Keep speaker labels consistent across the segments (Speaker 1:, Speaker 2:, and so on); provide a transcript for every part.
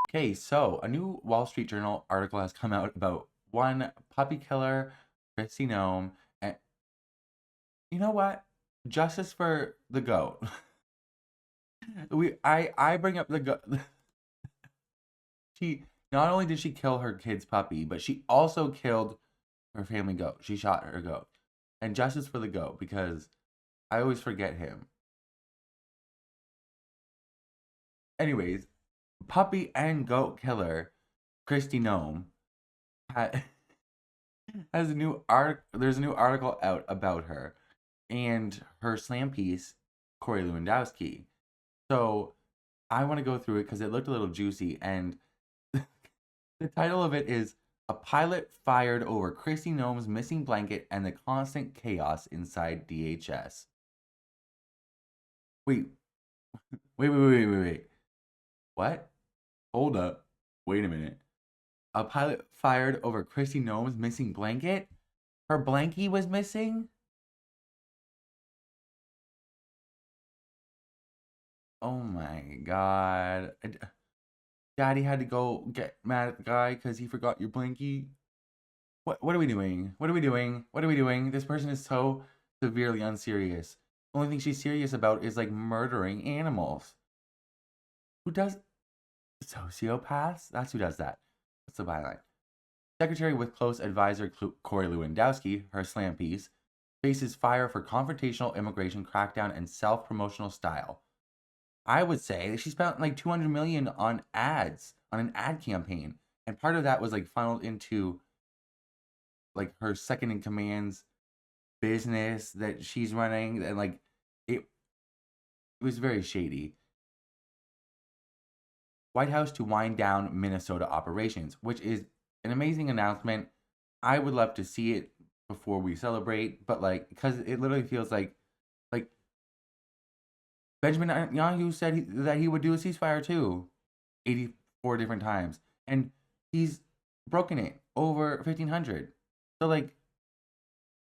Speaker 1: Okay, so a new Wall Street Journal article has come out about one puppy killer, Kristi Noem, and you know what? Justice for the goat. I bring up the goat. She not only did she kill her kid's puppy, but she also killed her family goat. She shot her goat. And justice for the goat because I always forget him. Anyways, puppy and goat killer Kristi Noem ha- has a new art. There's a new article out about her and her slam piece, Corey Lewandowski. So I want to go through it because it looked a little juicy, and the title of it is "A Pilot Fired Over Kristi Noem's Missing Blanket and the Constant Chaos Inside DHS." Wait, wait. What? Hold up. Wait a minute. A pilot fired over Kristi Noem's missing blanket? Her blankie was missing? Oh my god. Daddy had to go get mad at the guy because he forgot your blankie. What are we doing? What are we doing? What are we doing? This person is so severely unserious. The only thing she's serious about is like murdering animals. Who does sociopaths? That's who does that. What's the byline? Secretary with close advisor Corey Lewandowski, her slam piece, faces fire for confrontational immigration crackdown and self-promotional style. I would say she spent like 200 million on ads, on an ad campaign, and part of that was like funneled into like her second in command's business that she's running, and like it was very shady. White House to wind down Minnesota operations, which is an amazing announcement. I would love to see it before we celebrate, but like because it literally feels like Benjamin Netanyahu said that he would do a ceasefire too, 84 different times, and he's broken it over 1,500. So like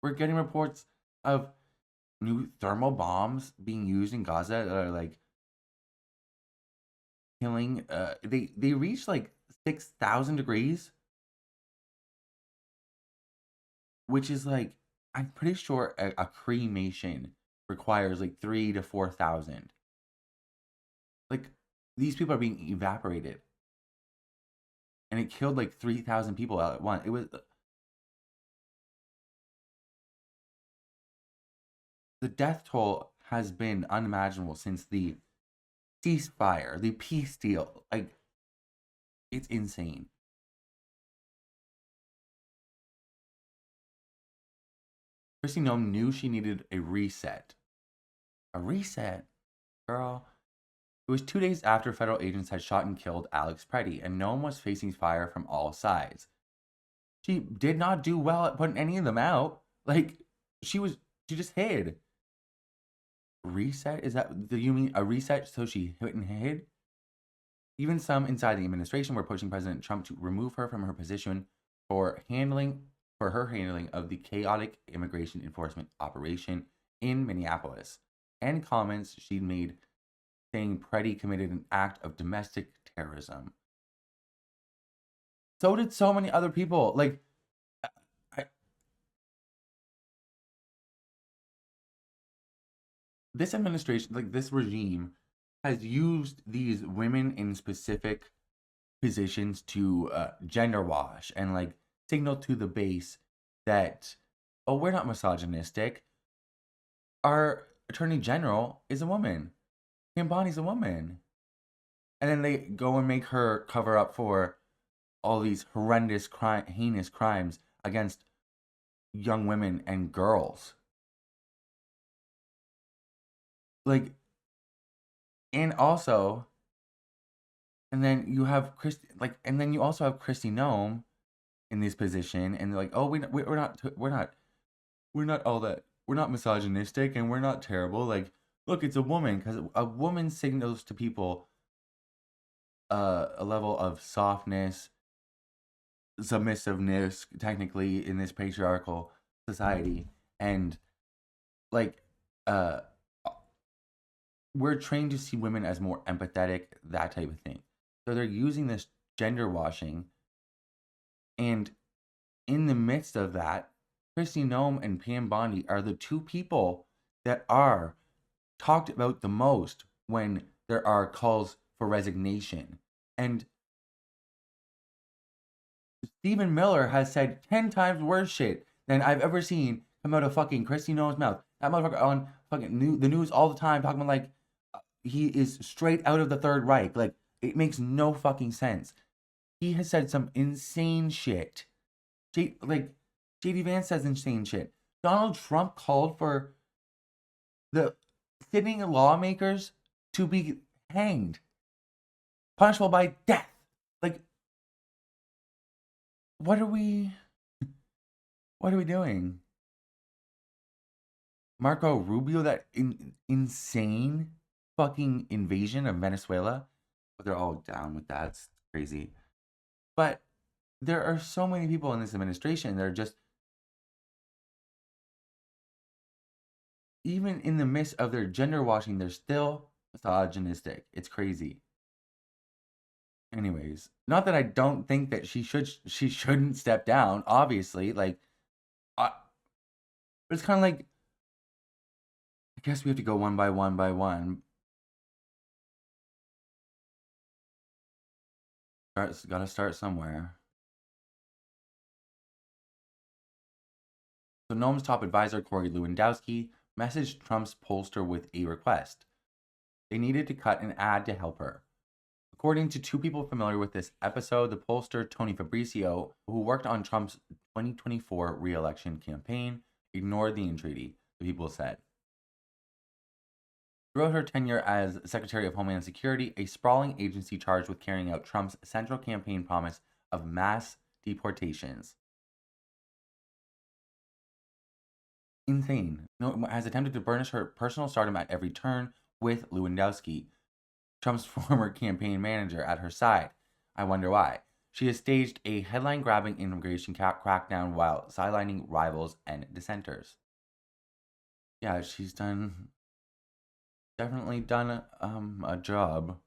Speaker 1: we're getting reports of new thermal bombs being used in Gaza that are like killing. They reach like 6,000 degrees, which is like I'm pretty sure a cremation requires like 3 to 4,000. Like these people are being evaporated, and it killed like 3,000 people all at once. It was the death toll has been unimaginable since the ceasefire, the peace deal. Like it's insane. Chrissy Nome knew she needed a reset. A reset, girl. It was 2 days after federal agents had shot and killed Alex Preddy, and Nome was facing fire from all sides. She did not do well at putting any of them out. Like she just hid. Reset? Is that do you mean a reset so she hid and hid? Even some inside the administration were pushing President Trump to remove her from her position for handling for her handling of the chaotic immigration enforcement operation in Minneapolis, and comments she'd made saying Preddy committed an act of domestic terrorism. So did so many other people. Like I, this administration, like this regime, has used these women in specific positions to gender wash and like signal to the base that oh we're not misogynistic. Our attorney general is a woman. Kim Bonnie's a woman, and then they go and make her cover up for all these horrendous heinous crimes against young women and girls. Like and also and then you have and then you also have Kristi Noem in this position, and they're like, "Oh, we're not all that. We're not misogynistic, and we're not terrible. Like, look, it's a woman because a woman signals to people a level of softness, submissiveness, technically in this patriarchal society, and like, uh, we're trained to see women as more empathetic, that type of thing. So they're using this gender washing, and in the midst of that, Kristi Noem and Pam Bondi are the two people that are talked about the most when there are calls for resignation. And Stephen Miller has said 10 times worse shit than I've ever seen come out of fucking Kristi Noem's mouth. That motherfucker on fucking the news all the time talking about like he is straight out of the Third Reich. Like, it makes no fucking sense. He has said some insane shit. JD Vance says insane shit. Donald Trump called for the sitting lawmakers to be hanged, punishable by death. Like, what are we doing? Marco Rubio, that insane fucking invasion of Venezuela. But they're all down with that. It's crazy. But there are so many people in this administration that are just, even in the midst of their gender washing, they're still misogynistic. It's crazy. Anyways, not that I don't think that she shouldn't step down, obviously. Like, but it's kind of like, I guess we have to go one by one by one. Gotta start somewhere. So Noem's top advisor, Corey Lewandowski, messaged Trump's pollster with a request. They needed to cut an ad to help her. According to two people familiar with this episode, the pollster Tony Fabricio, who worked on Trump's 2024 re-election campaign, ignored the entreaty, the people said. Throughout her tenure as Secretary of Homeland Security, a sprawling agency charged with carrying out Trump's central campaign promise of mass deportations. Insane. Has attempted to burnish her personal stardom at every turn, with Lewandowski, Trump's former campaign manager, at her side. I wonder why. She has staged a headline-grabbing immigration crackdown while sidelining rivals and dissenters. Yeah, she's definitely done a job.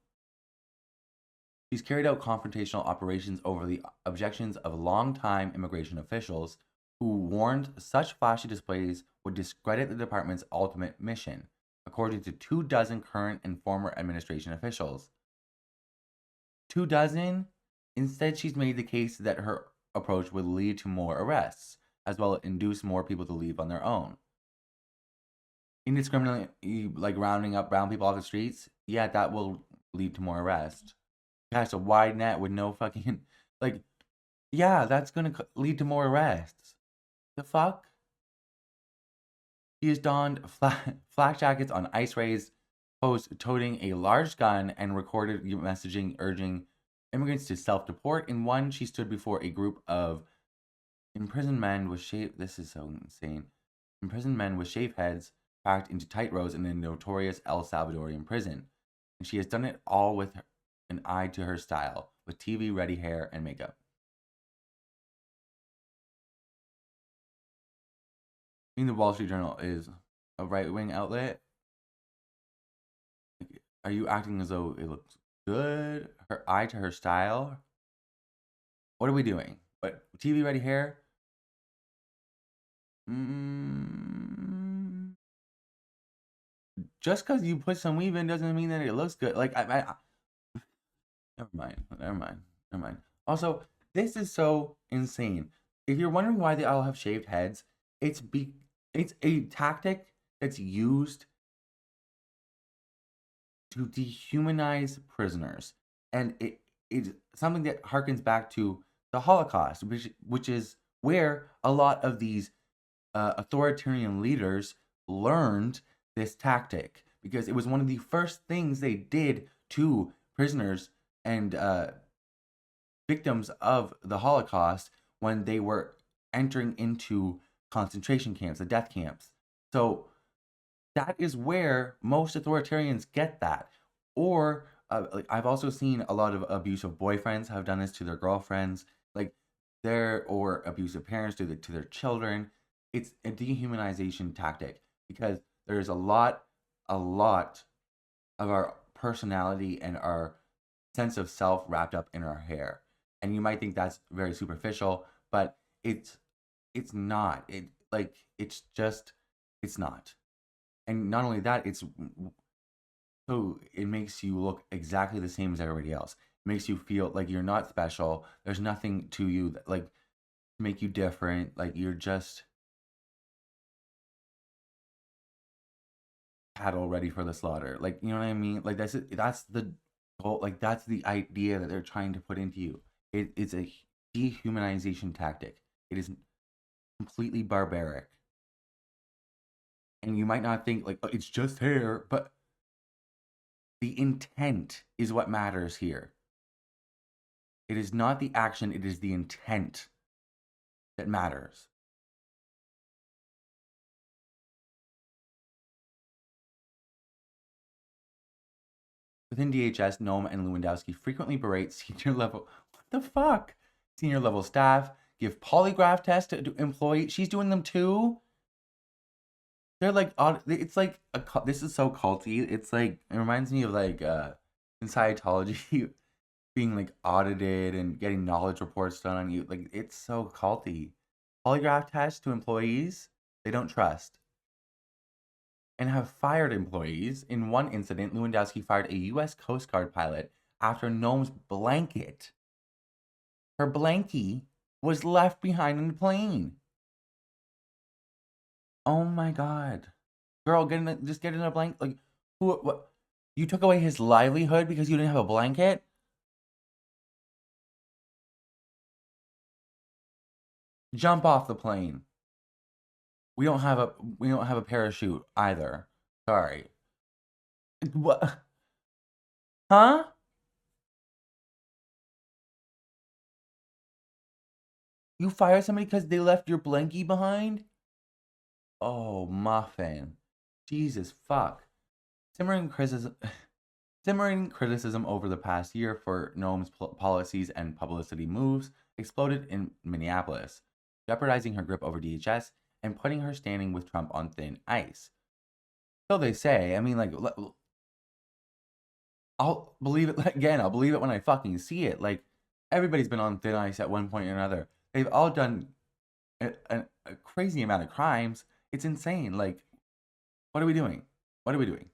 Speaker 1: She's carried out confrontational operations over the objections of longtime immigration officials who warned such flashy displays would discredit the department's ultimate mission, according to 24 current and former administration officials. 24? Instead, she's made the case that her approach would lead to more arrests, as well as induce more people to leave on their own. Indiscriminately, like rounding up brown people off the streets, yeah, that will lead to more arrests. Cast a wide net with no fucking, like, yeah, that's gonna lead to more arrests. The fuck? He has donned flak jackets on ice raids, posed toting a large gun, and recorded messaging urging immigrants to self-deport. In one, she stood before a group of imprisoned men with this is so insane. Imprisoned men with shaved heads packed into tight rows in a notorious El Salvadorian prison. And she has done it all with an eye to her style, with TV-ready hair and makeup. I mean, the Wall Street Journal is a right-wing outlet. Are you acting as though it looks good? Her eye to her style? What are we doing? What, TV-ready hair? Just because you put some weave in doesn't mean that it looks good. Like, never mind. Also, this is so insane. If you're wondering why they all have shaved heads, it's a tactic that's used to dehumanize prisoners, and it's something that harkens back to the Holocaust, which is where a lot of these authoritarian leaders learned this tactic, because it was one of the first things they did to prisoners and victims of the Holocaust when they were entering into concentration camps, the death camps. So that is where most authoritarians get that. Or like, I've also seen a lot of abusive boyfriends have done this to their girlfriends, like or abusive parents do it to their children. It's a dehumanization tactic, because there's a lot of our personality and our sense of self wrapped up in her hair. And you might think that's very superficial, but it's not. It's not. And not only that, so it makes you look exactly the same as everybody else. It makes you feel like you're not special. There's nothing to you that like make you different. Like you're just cattle ready for the slaughter. Like you know what I mean? Like that's the goal. Like that's the idea that they're trying to put into you. It's a dehumanization tactic. It is completely barbaric. And you might not think like, oh, it's just hair, but the intent is what matters here. It is not the action, it is the intent that matters. Within DHS, Noem and Lewandowski frequently berate senior level, what the fuck? Senior level staff, give polygraph tests to employees. She's doing them too. They're like, it's like, this is so culty. It's like, it reminds me of like, in Scientology, being like audited and getting knowledge reports done on you. Like, it's so culty. Polygraph tests to employees they don't trust and have fired employees. In one incident, Lewandowski fired a U.S. Coast Guard pilot after Noem's blanket, her blankie, was left behind in the plane. Oh my god, girl, just get in a blanket. Like, what? You took away his livelihood because you didn't have a blanket? Jump off the plane. We don't have a parachute either. Sorry. What? Huh? You fired somebody because they left your blankie behind? Oh, muffin. Jesus fuck. Simmering criticism, simmering criticism over the past year for Noem's policies and publicity moves exploded in Minneapolis, jeopardizing her grip over DHS and putting her standing with Trump on thin ice. So they say. I mean, like, I'll believe it again. I'll believe it when I fucking see it. Like, everybody's been on thin ice at one point or another. They've all done a crazy amount of crimes. It's insane. Like, what are we doing? What are we doing?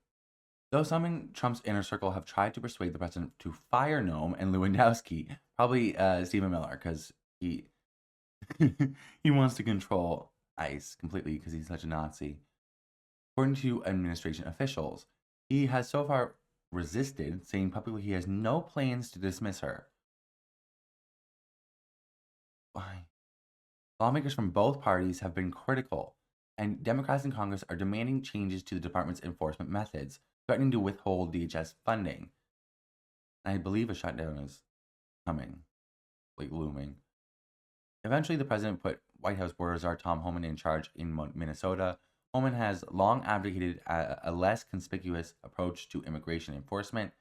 Speaker 1: Though some in Trump's inner circle have tried to persuade the president to fire Noem and Lewandowski, probably Stephen Miller, because he he wants to control ICE completely because he's such a Nazi. According to administration officials, he has so far resisted, saying publicly he has no plans to dismiss her. Why? Lawmakers from both parties have been critical, and Democrats in Congress are demanding changes to the department's enforcement methods, threatening to withhold DHS funding. I believe a shutdown is coming, like looming. Eventually, the president put White House Border Czar Tom Homan in charge in Minnesota. Homan has long advocated a less conspicuous approach to immigration enforcement,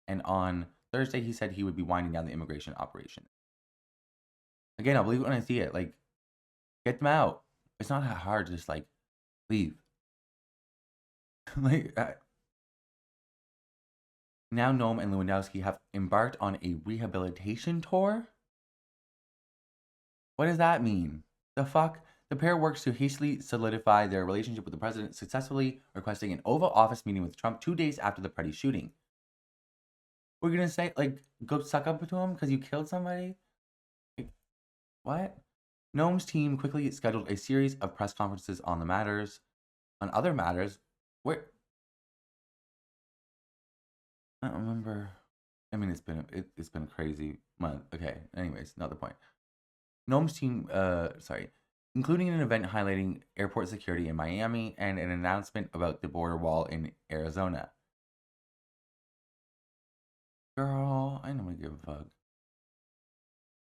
Speaker 1: and on Thursday, he said he would be winding down the immigration operation. Again, I'll believe it when I see it. Like, get them out. It's not that hard to just, like, leave. Like, now Noem and Lewandowski have embarked on a rehabilitation tour? What does that mean? The fuck? The pair works to hastily solidify their relationship with the president, successfully requesting an Oval Office meeting with Trump 2 days after the Pretty shooting. We're gonna say, like, go suck up to him because you killed somebody? Like, what? Noem's team quickly scheduled a series of press conferences on other matters. Where? I don't remember. I mean, it's been a crazy month. Okay. Anyways, not the point. Noem's team, including an event highlighting airport security in Miami and an announcement about the border wall in Arizona. Girl, I don't give a fuck.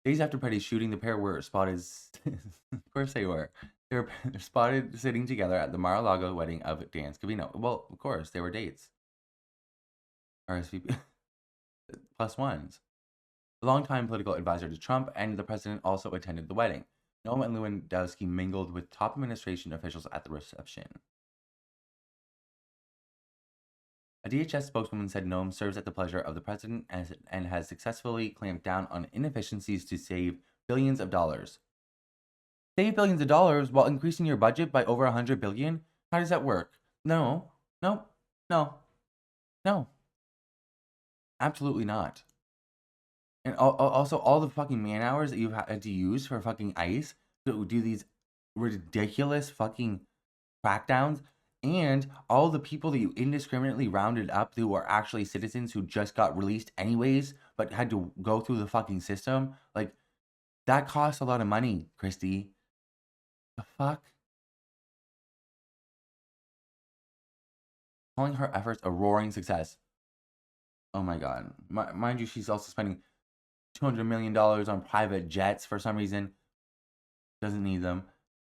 Speaker 1: Days after Petty's shooting, the pair were spotted. Of course they were. They're spotted sitting together at the Mar-a-Lago wedding of Dan Scavino. Well, of course, they were dates. RSVP plus ones. A longtime political advisor to Trump and the president also attended the wedding. Noem and Lewandowski mingled with top administration officials at the reception. A DHS spokeswoman said Noem serves at the pleasure of the president and has successfully clamped down on inefficiencies to save billions of dollars. Save billions of dollars while increasing your budget by over $100 billion? How does that work? No, no, no, no. Absolutely not. And also, all the fucking man hours that you've had to use for fucking ICE to do these ridiculous fucking crackdowns, and all the people that you indiscriminately rounded up who are actually citizens who just got released anyways, but had to go through the fucking system, like, that costs a lot of money, Kristi. The fuck? Calling her efforts a roaring success. Oh my god. Mind you, she's also spending $200 million on private jets for some reason. Doesn't need them.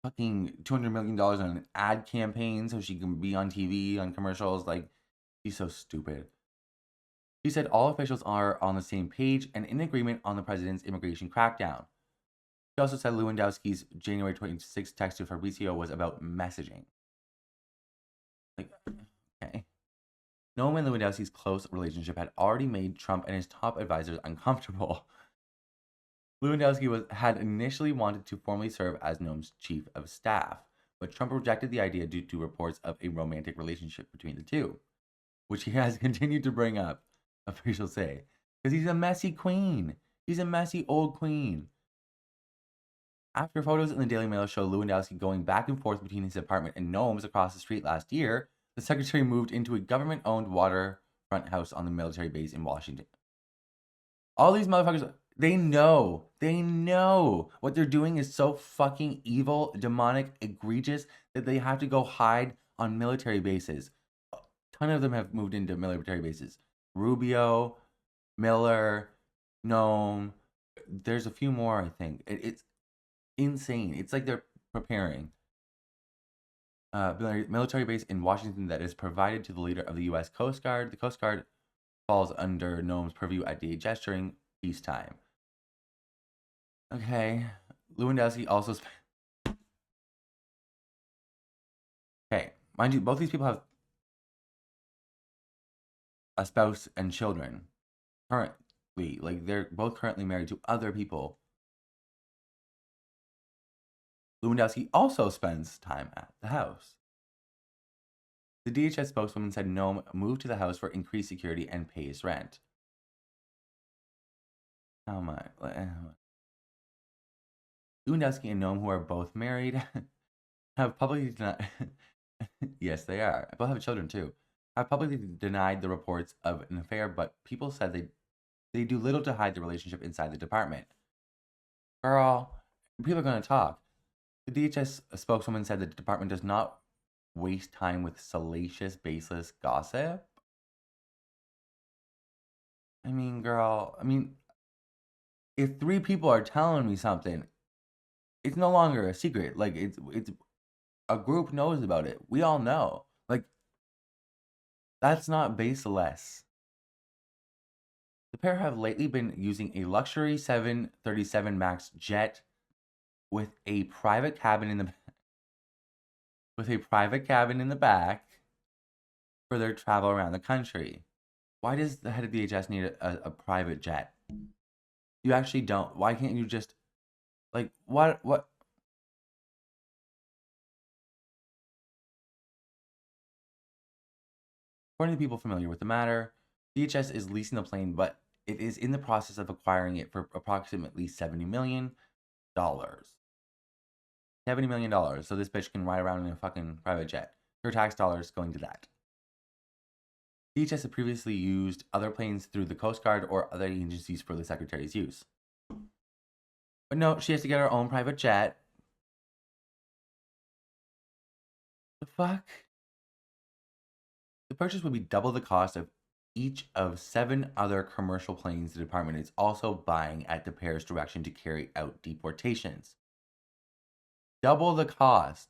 Speaker 1: Fucking $200 million on an ad campaign so she can be on TV, on commercials. Like, she's so stupid. She said all officials are on the same page and in agreement on the president's immigration crackdown. She also said Lewandowski's January 26th text to Fabrizio was about messaging. Like, okay. Noem and Lewandowski's close relationship had already made Trump and his top advisors uncomfortable. Lewandowski had initially wanted to formally serve as Noem's chief of staff, but Trump rejected the idea due to reports of a romantic relationship between the two, which he has continued to bring up, officials say, because he's a messy queen. He's a messy old queen. After photos in the Daily Mail show Lewandowski going back and forth between his apartment and Noem's across the street last year, the secretary moved into a government-owned waterfront house on the military base in Washington. All these motherfuckers, they know what they're doing is so fucking evil, demonic, egregious that they have to go hide on military bases. A ton of them have moved into military bases. Rubio, Miller, Noem. There's a few more, I think. It's insane. It's like they're preparing. Military base in Washington that is provided to the leader of the U.S. Coast Guard. The Coast Guard falls under Noem's purview at DHS during peacetime. Okay. Lewandowski also... Okay. Mind you, both these people have a spouse and children. Currently. Like, they're both currently married to other people. Lewandowski also spends time at the house. The DHS spokeswoman said Noem moved to the house for increased security and pays rent. How much? Lewandowski and Noem, who are both married, have publicly denied... Yes, they are. Both have children, too. Have publicly denied the reports of an affair, but people said they do little to hide the relationship inside the department. Girl, people are going to talk. The DHS spokeswoman said that the department does not waste time with salacious, baseless gossip. I mean, girl, if 3 people are telling me something, it's no longer a secret. Like, it's a group knows about it. We all know. Like, that's not baseless. The pair have lately been using a luxury 737 MAX jet with a private cabin in the back for their travel around the country. Why does the head of the DHS need a private jet? You actually don't. Why can't you just, like, what? According to people familiar with the matter, DHS is leasing the plane, but it is in the process of acquiring it for approximately $70 million. $70 million. So this bitch can ride around in a fucking private jet. Her tax dollars going to that. DHS had previously used other planes through the Coast Guard or other agencies for the Secretary's use. But no, she has to get her own private jet. The fuck? The purchase would be double the cost of each of 7 other commercial planes the department is also buying at the pair's direction to carry out deportations. Double the cost.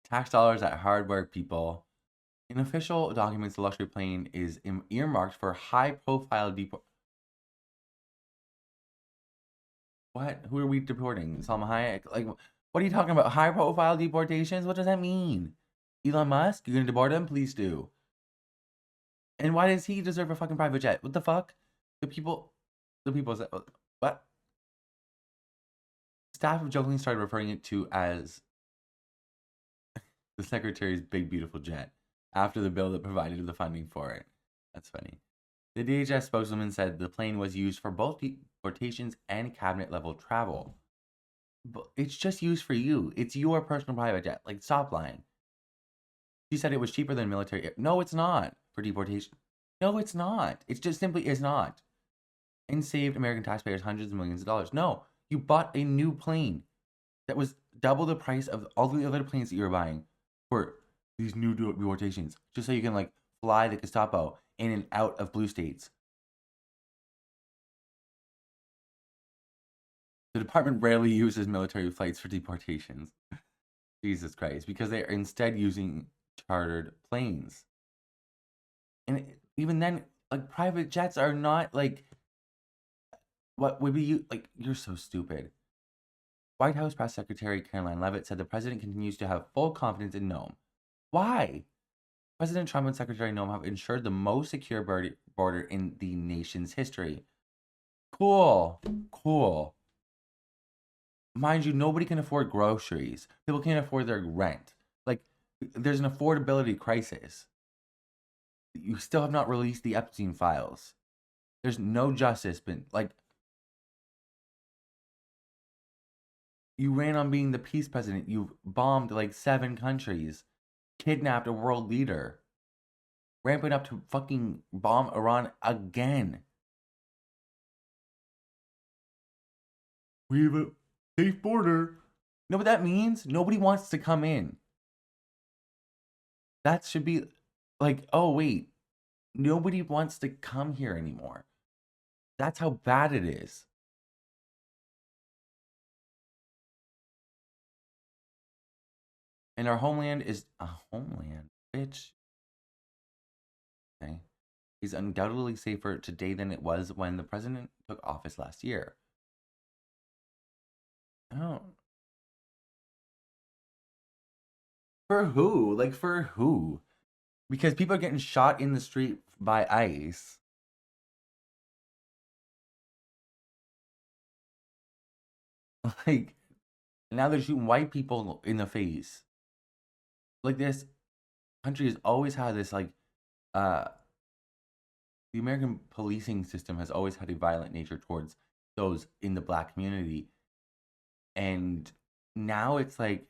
Speaker 1: Tax dollars at hard work, people. In official documents, the luxury plane is earmarked for high-profile What? Who are we deporting? Salma Hayek? Like, what are you talking about? High profile deportations? What does that mean? Elon Musk? You're gonna deport him? Please do. And why does he deserve a fucking private jet? What the fuck? The people said, what? Staff have jokingly started referring it to as the Secretary's big beautiful jet after the bill that provided the funding for it. That's funny. The DHS spokeswoman said the plane was used for both deportations and cabinet level travel. But it's just used for you. It's your personal private jet. Like, stop lying. She said it was cheaper than military. No, it's not for deportation. No, it's not. It just simply is not. And saved American taxpayers hundreds of millions of dollars. No, you bought a new plane that was double the price of all the other planes that you were buying for these new deportations, just so you can like fly the Gestapo in and out of blue states. The department rarely uses military flights for deportations. Jesus Christ, because they are instead using chartered planes. And even then, like private jets are not like what would be you like. You're so stupid. White House Press Secretary Caroline Leavitt said the president continues to have full confidence in Noem. Why? President Trump and Secretary Noem have ensured the most secure border in the nation's history. Cool. Cool. Mind you, nobody can afford groceries. People can't afford their rent. Like, there's an affordability crisis. You still have not released the Epstein files. There's no justice been, like, you ran on being the peace president. You've bombed like 7 countries, kidnapped a world leader, ramping up to fucking bomb Iran again. We have a safe border. You know what that means? Nobody wants to come in. That should be like, oh, wait. Nobody wants to come here anymore. That's how bad it is. And our homeland is a homeland, bitch. Okay. Is undoubtedly safer today than it was when the president took office last year. Oh. For who? Like, for who? Because people are getting shot in the street by ICE. Like, now they're shooting white people in the face. Like, this country has always had this, like, the American policing system has always had a violent nature towards those in the black community. And now it's like,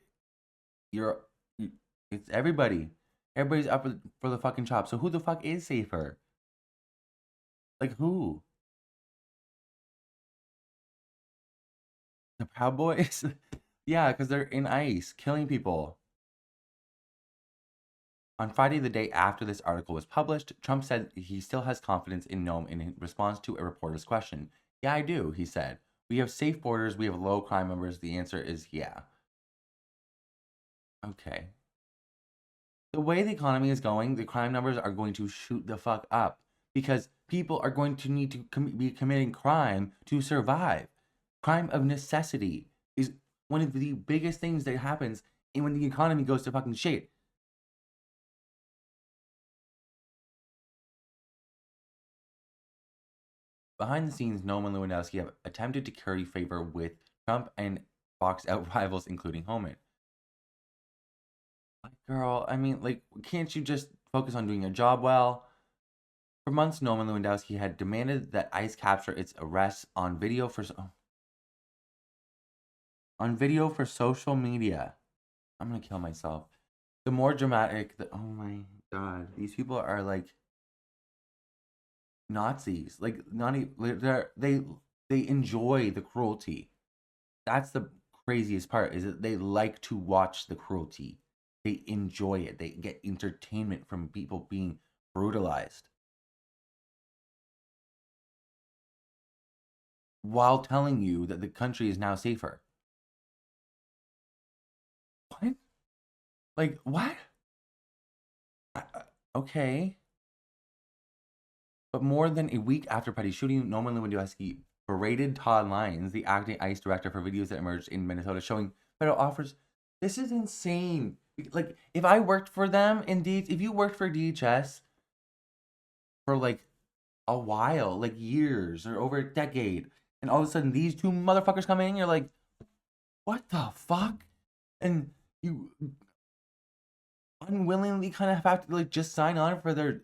Speaker 1: it's everybody. Everybody's up for the fucking chop. So who the fuck is safer? Like, who? The Proud Boys? Yeah, because they're in ICE, killing people. On Friday, the day after this article was published, Trump said he still has confidence in Noem in response to a reporter's question. Yeah, I do, he said. We have safe borders, we have low crime numbers. The answer is yeah. Okay. The way the economy is going, the crime numbers are going to shoot the fuck up because people are going to need to be committing crime to survive. Crime of necessity is one of the biggest things that happens when the economy goes to fucking shit. Behind the scenes, Noem and Lewandowski have attempted to curry favor with Trump and box out rivals, including Homan. Like, girl, I mean, like, can't you just focus on doing your job well? For months, Noem and Lewandowski had demanded that ICE capture its arrests on video for social media. I'm gonna kill myself. The more dramatic, oh my god, these people are like Nazis. Like, not even, they enjoy the cruelty. That's the craziest part, is that they like to watch the cruelty. They enjoy it. They get entertainment from people being brutalized while telling you that the country is now safer. What? Like, what? Okay. But more than a week after Petty's shooting, Noem and Lewandowski berated Todd Lyons, the acting ICE director, for videos that emerged in Minnesota showing federal offers. This is insane. Like, if I worked for them, indeed, if you worked for DHS for like a while, like years or over a decade, and all of a sudden these two motherfuckers come in, you're like, what the fuck? And you unwillingly kind of have to like just sign on for their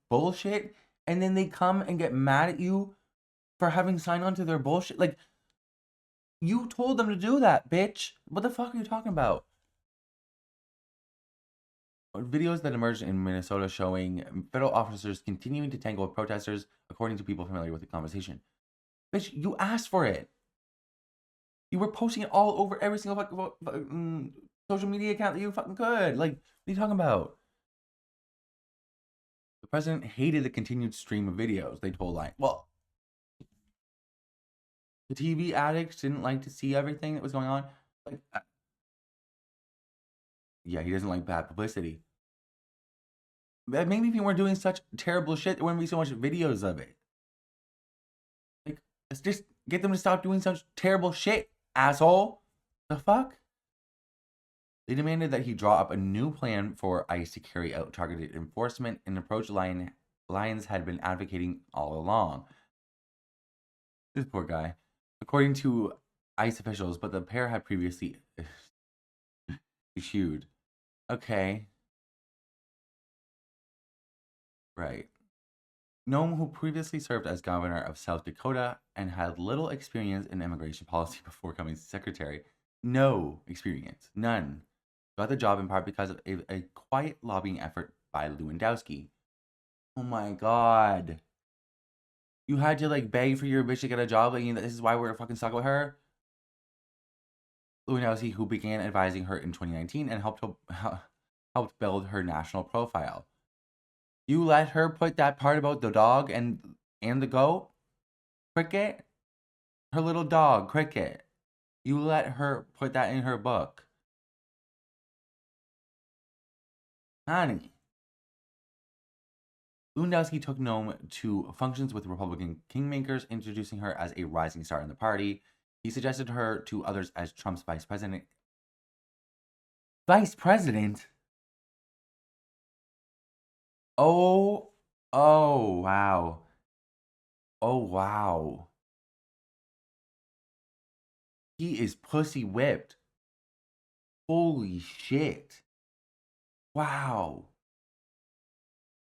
Speaker 1: bullshit, and then they come and get mad at you for having signed on to their bullshit. Like, you told them to do that, bitch. What the fuck are you talking about? Videos that emerged in Minnesota showing federal officers continuing to tangle with protesters, according to people familiar with the conversation. Bitch, you asked for it. You were posting it all over every single social media account that you fucking could. Like, what are you talking about? The president hated the continued stream of videos, they told Lyons. Well, the TV addicts didn't like to see everything that was going on. Like, yeah, he doesn't like bad publicity. Maybe if you weren't doing such terrible shit, there wouldn't be so much videos of it. Like, let's just get them to stop doing such terrible shit, asshole. The fuck? They demanded that he draw up a new plan for ICE to carry out targeted enforcement, an approach Lyons had been advocating all along. This poor guy. According to ICE officials, but the pair had previously issued. Okay. Right. Noem, who previously served as governor of South Dakota and had little experience in immigration policy before becoming secretary. No experience. None. Got the job in part because of a quiet lobbying effort by Lewandowski. Oh my god. You had to like beg for your bitch to get a job, like, this is why we're fucking stuck with her? Lewandowski, who began advising her in 2019 and helped build her national profile. You let her put that part about the dog and the goat? Cricket? Her little dog, Cricket. You let her put that in her book. Honey. Lewandowski took Noem to functions with Republican kingmakers, introducing her as a rising star in the party. He suggested her to others as Trump's vice president. Vice president? Oh, wow. Oh, wow. He is pussy whipped. Holy shit. Wow.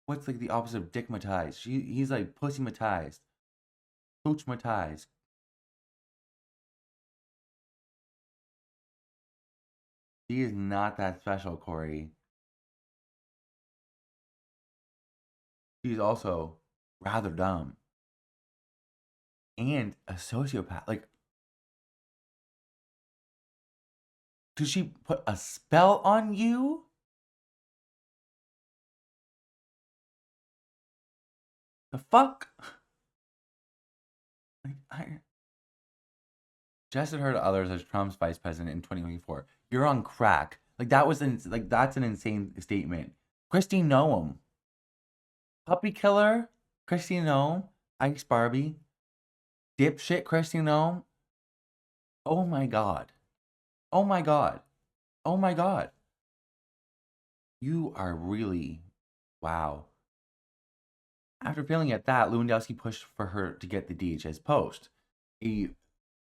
Speaker 1: What's like the opposite of dickmatized? He's like pussymatized. Coachmatized. He is not that special, Corey. He's also rather dumb. And a sociopath. Like, did she put a spell on you? The fuck? Like, I suggested her to others as Trump's vice president in 2024. You're on crack. Like, that's an insane statement. Kristi Noem. Puppy killer? Kristi Noem. Ice Barbie. Dipshit Kristi Noem. Oh my god. Oh my god. Oh my god. You are really... Wow. After failing at that, Lewandowski pushed for her to get the DHS post, a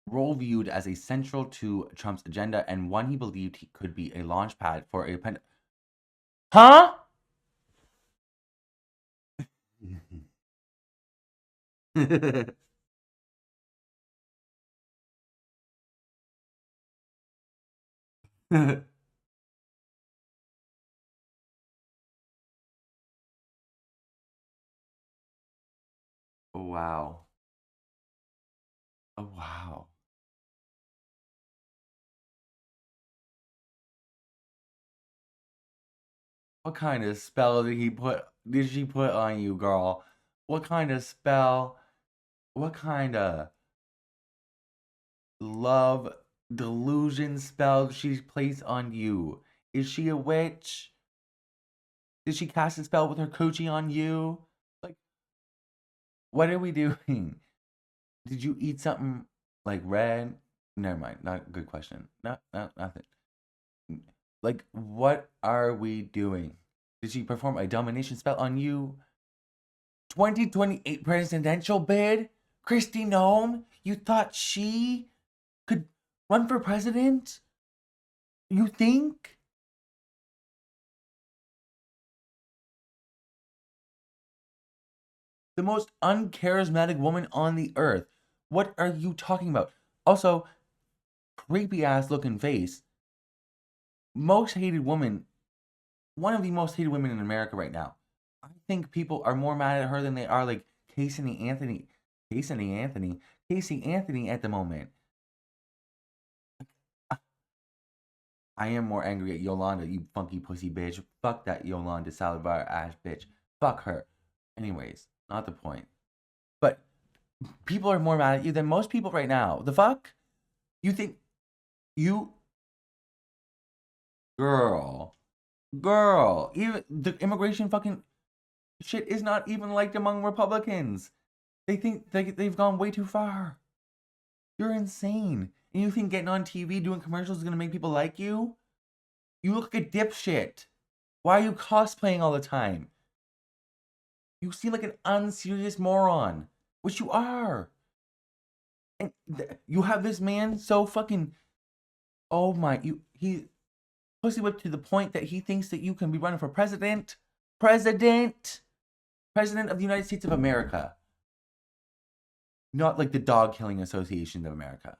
Speaker 1: role viewed as a central to Trump's agenda and one he believed he could be a launch pad for a Huh? Wow. Oh, wow. What kind of spell did she put on you, girl? What kind of spell? What kind of love delusion spell did she place on you? Is she a witch? Did she cast a spell with her coochie on you? Like, what are we doing? Did you eat something like red? Never mind. Not a good question. Nothing. Like, what are we doing? Did she perform a domination spell on you? 2028 presidential bid? Kristi Noem? You thought she could run for president? You think? The most uncharismatic woman on the earth. What are you talking about? Also, creepy ass looking face. Most hated woman, one of the most hated women in America right now. I think people are more mad at her than they are like Casey Anthony at the moment. I am more angry at Yolanda, you funky pussy bitch. Fuck that Yolanda Salazar ass bitch. Fuck her. Anyways, not the point. But people are more mad at you than most people right now. The fuck? You think you girl, even the immigration fucking shit is not even liked among Republicans. They think they've gone way too far. You're insane. And you think getting on TV doing commercials is gonna make people like you? You look like a dipshit. Why are you cosplaying all the time? You seem like an unserious moron, which you are. And you have this man so fucking, oh my, he pussy whipped to the point that he thinks that you can be running for president of the United States of America, not like the Dog Killing Association of America.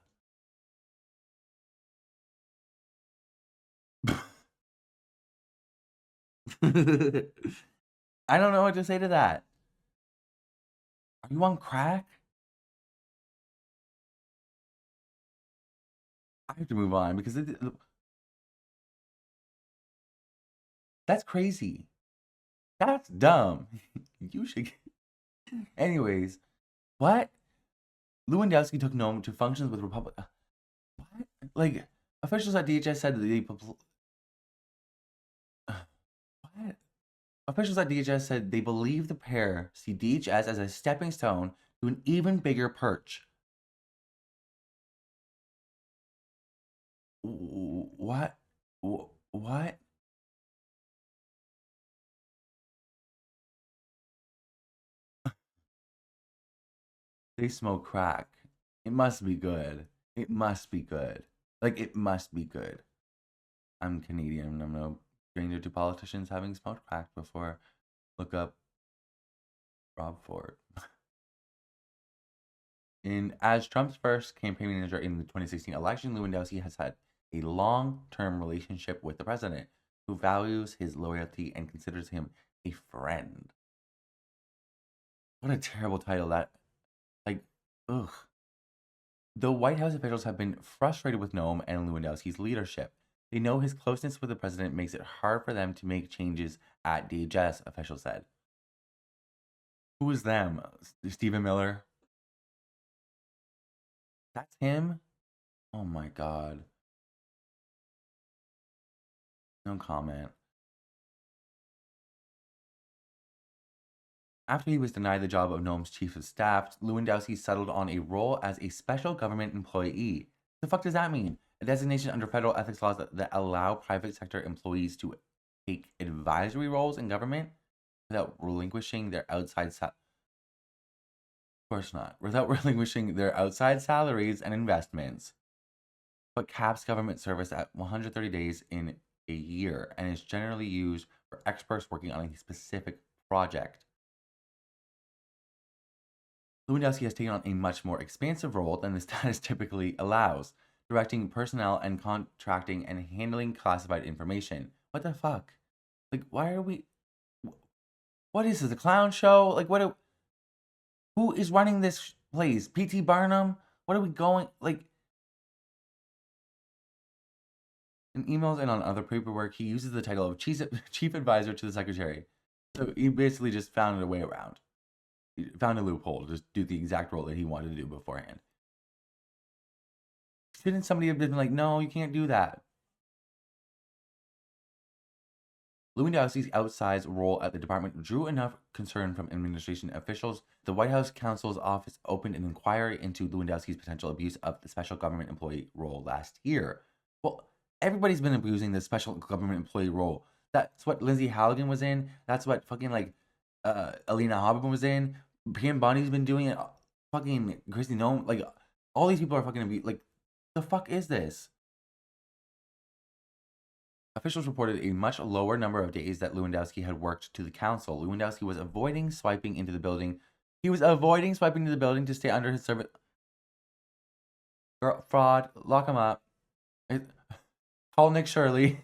Speaker 1: I don't know what to say to that. Are you on crack? I have to move on because that's crazy. That's dumb. You should. Anyways, what? Lewandowski took Noem to functions with Republic. What? Like, officials at DHS said that what? Officials at DHS said they believe the pair see DHS as a stepping stone to an even bigger perch. What? What? They smoke crack. It must be good. It must be good. Like, it must be good. I'm Canadian and I'm no stranger to politicians having smoked crack before. Look up Rob Ford. As Trump's first campaign manager in the 2016 election, Lewandowski has had a long-term relationship with the president, who values his loyalty and considers him a friend. What a terrible title that, like, ugh. The White House officials have been frustrated with Noem and Lewandowski's leadership. They know his closeness with the president makes it hard for them to make changes at DHS, officials said. Who is them? Stephen Miller? That's him? Oh my god. No comment. After he was denied the job of Noem's chief of staff, Lewandowski settled on a role as a special government employee. The fuck does that mean? A designation under federal ethics laws that allow private sector employees to take advisory roles in government without relinquishing their outside Of course not. Without relinquishing their outside salaries and investments. But caps government service at 130 days in a year and is generally used for experts working on a specific project. Lewandowski has taken on a much more expansive role than the status typically allows, directing personnel and contracting and handling classified information. What the fuck? Like, why are we... What is this, a clown show? Like, who is running this place? P.T. Barnum? What are we going... Like... In emails and on other paperwork, he uses the title of chief advisor to the secretary. So he basically just found a way around. He found a loophole to just do the exact role that he wanted to do beforehand. Shouldn't somebody have been like, no, you can't do that? Lewandowski's outsized role at the department drew enough concern from administration officials. The White House counsel's office opened an inquiry into Lewandowski's potential abuse of the special government employee role last year. Well, everybody's been abusing the special government employee role. That's what Lindsay Halligan was in. That's what fucking like Alina Hobbin was in. Pam Bondi's been doing it. Fucking Kristi Noem. Like all these people are fucking like, the fuck is this? Officials reported a much lower number of days that Lewandowski had worked to the council. Lewandowski was avoiding swiping into the building. He was avoiding swiping into the building to stay under his service. Fraud. Lock him up. Call Nick Shirley.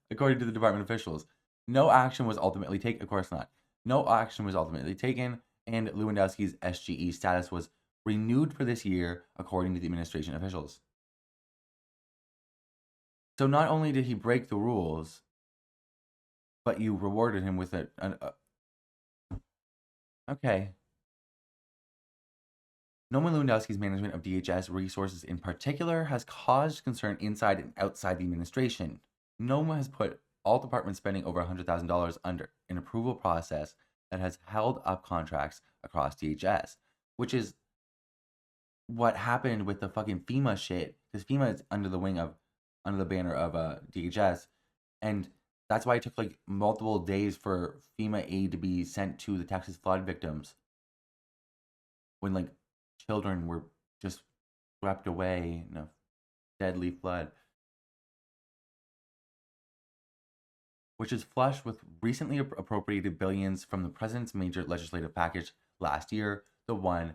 Speaker 1: According to the department officials, no action was ultimately taken. Of course not. No action was ultimately taken, and Lewandowski's SGE status was renewed for this year, according to the administration officials. So not only did he break the rules, but you rewarded him with okay. Noem Lewandowski's management of DHS resources in particular has caused concern inside and outside the administration. Noem has put all department spending over $100,000 under an approval process that has held up contracts across DHS, which is what happened with the fucking FEMA shit, because FEMA is under the banner of DHS, and that's why it took like multiple days for FEMA aid to be sent to the Texas flood victims, when like children were just swept away in a deadly flood, which is flush with recently appropriated billions from the president's major legislative package last year, the one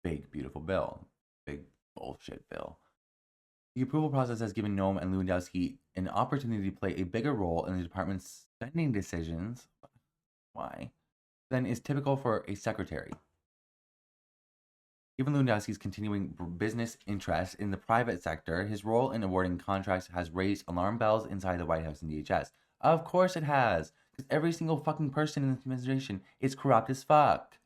Speaker 1: big beautiful bill, big bullshit bill. The approval process has given Noem and Lewandowski an opportunity to play a bigger role in the department's spending decisions, why, than is typical for a secretary. Given Lewandowski's continuing business interests in the private sector, his role in awarding contracts has raised alarm bells inside the White House and DHS. Of course it has, because every single fucking person in this administration is corrupt as fuck.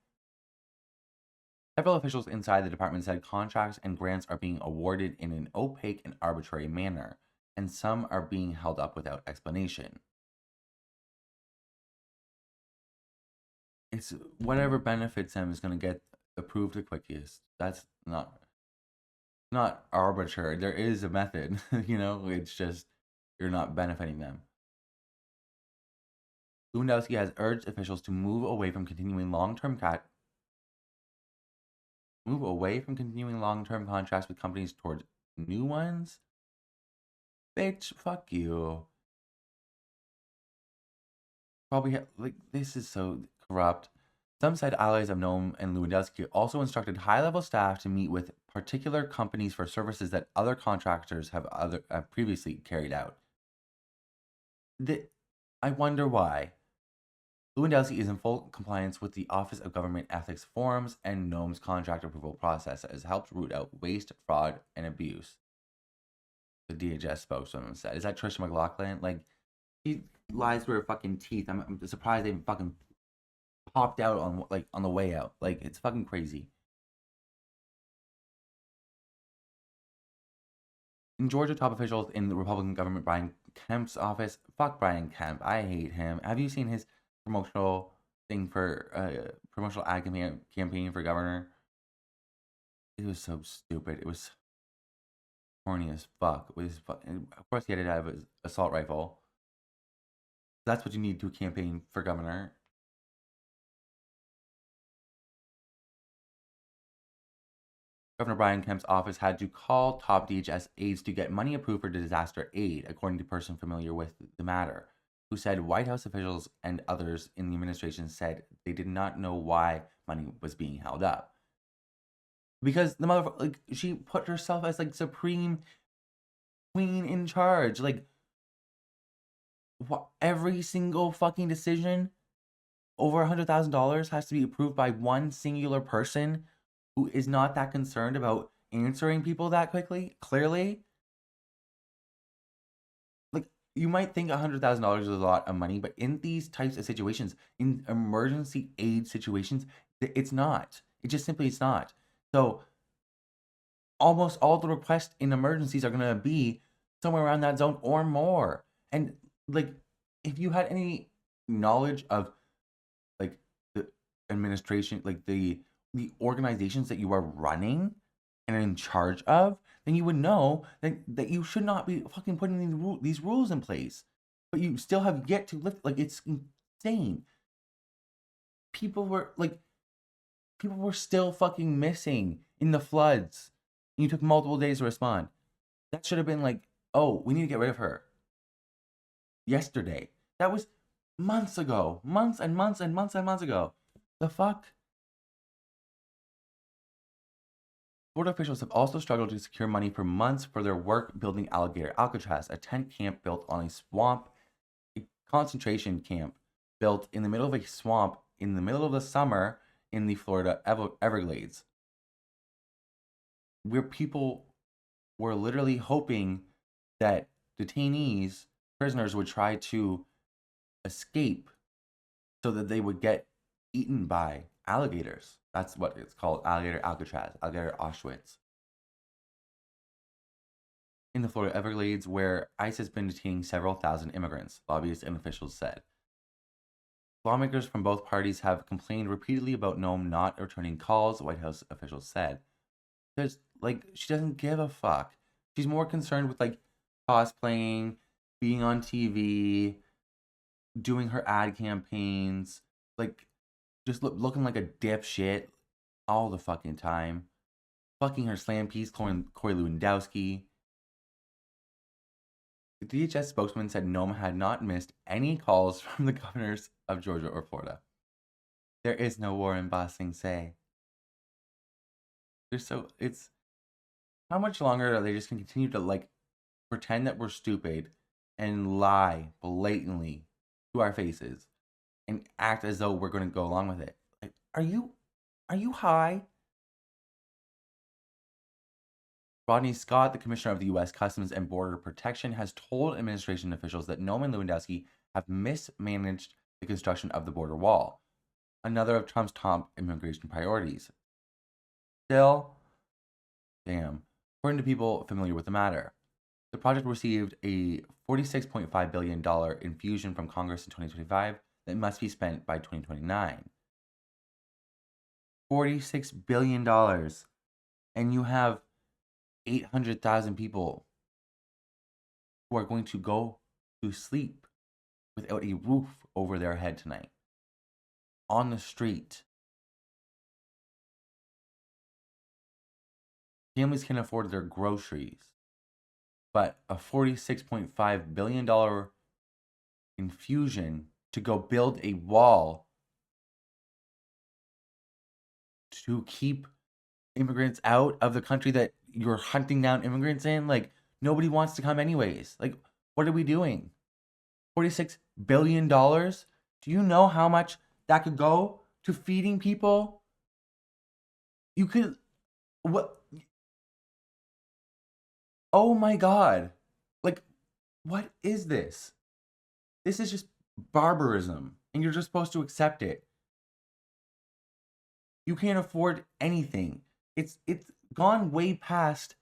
Speaker 1: Several officials inside the department said contracts and grants are being awarded in an opaque and arbitrary manner, and some are being held up without explanation. It's whatever benefits them is going to get approved the quickest. That's not arbitrary. There is a method, it's just you're not benefiting them. Lewandowski has urged officials to move away from continuing long-term contracts with companies towards new ones. Bitch, fuck you. Probably this is so corrupt. Some said allies of Noem and Lewandowski also instructed high-level staff to meet with particular companies for services that other contractors have previously carried out. I wonder why. Lewandowski is in full compliance with the Office of Government Ethics forms and Noem's contract approval process that has helped root out waste, fraud, and abuse. The DHS spokeswoman said. Is that Trisha McLaughlin? Like, she lies through her fucking teeth. I'm surprised they fucking popped out on the way out. Like, it's fucking crazy. In Georgia, top officials in the Republican government, Brian Kemp's office. Fuck Brian Kemp. I hate him. Have you seen his promotional thing for promotional ad campaign for governor? It was so stupid. It was corny as fuck. Of course, he had to have his assault rifle. That's what you need to campaign for governor. Governor Brian Kemp's office had to call top DHS aides to get money approved for disaster aid, according to a person familiar with the matter, who said White House officials and others in the administration said they did not know why money was being held up. Because the motherfucker, she put herself as supreme queen in charge. Every single fucking decision over $100,000 has to be approved by one singular person who is not that concerned about answering people that quickly, clearly. You might think $100,000 is a lot of money, but in these types of situations, in emergency aid situations, it's not. It just simply is not. So almost all the requests in emergencies are going to be somewhere around that zone or more. And like, if you had any knowledge of like the administration, like the organizations that you are running and in charge of, then you would know that you should not be fucking putting these rules in place. But you still have yet to lift. Like, it's insane. People were like, people were still fucking missing in the floods. And you took multiple days to respond. That should have been like, oh, we need to get rid of her yesterday. That was months ago. Months and months and months and months ago. The fuck? Florida officials have also struggled to secure money for months for their work building Alligator Alcatraz, a tent camp built on a swamp, a concentration camp built in the middle of a swamp in the middle of the summer in the Florida Everglades, where people were literally hoping that detainees, prisoners, would try to escape so that they would get eaten by alligators. That's what it's called, Alligator Alcatraz, Alligator Auschwitz. In the Florida Everglades, where ICE has been detaining several thousand immigrants, lobbyists and officials said. Lawmakers from both parties have complained repeatedly about Noem not returning calls, White House officials said. There's, like, she doesn't give a fuck. She's more concerned with, like, cosplaying, being on TV, doing her ad campaigns, like, just looking like a dipshit all the fucking time. Fucking her slam piece, Corey Lewandowski. The DHS spokesman said Noem had not missed any calls from the governors of Georgia or Florida. There is no war in Ba Sing Se. It's how much longer are they just gonna continue to, like, pretend that we're stupid and lie blatantly to our faces and act as though we're gonna go along with it? Like, are you high? Rodney Scott, the commissioner of the U.S. Customs and Border Protection, has told administration officials that Noem and Lewandowski have mismanaged the construction of the border wall, another of Trump's top immigration priorities. Still, damn, according to people familiar with the matter, the project received a $46.5 billion infusion from Congress in 2025 that must be spent by 2029. $46 billion. And you have 800,000 people who are going to go to sleep without a roof over their head tonight, on the street. Families can afford their groceries, but a $46.5 billion infusion to go build a wall to keep immigrants out of the country that you're hunting down immigrants in, like, nobody wants to come anyways. Like, what are we doing? $46 billion? Do you know how much that could go to feeding people? You could, what? Oh my God. Like, what is this? This is just barbarism, and you're just supposed to accept it. You can't afford anything. It's gone way past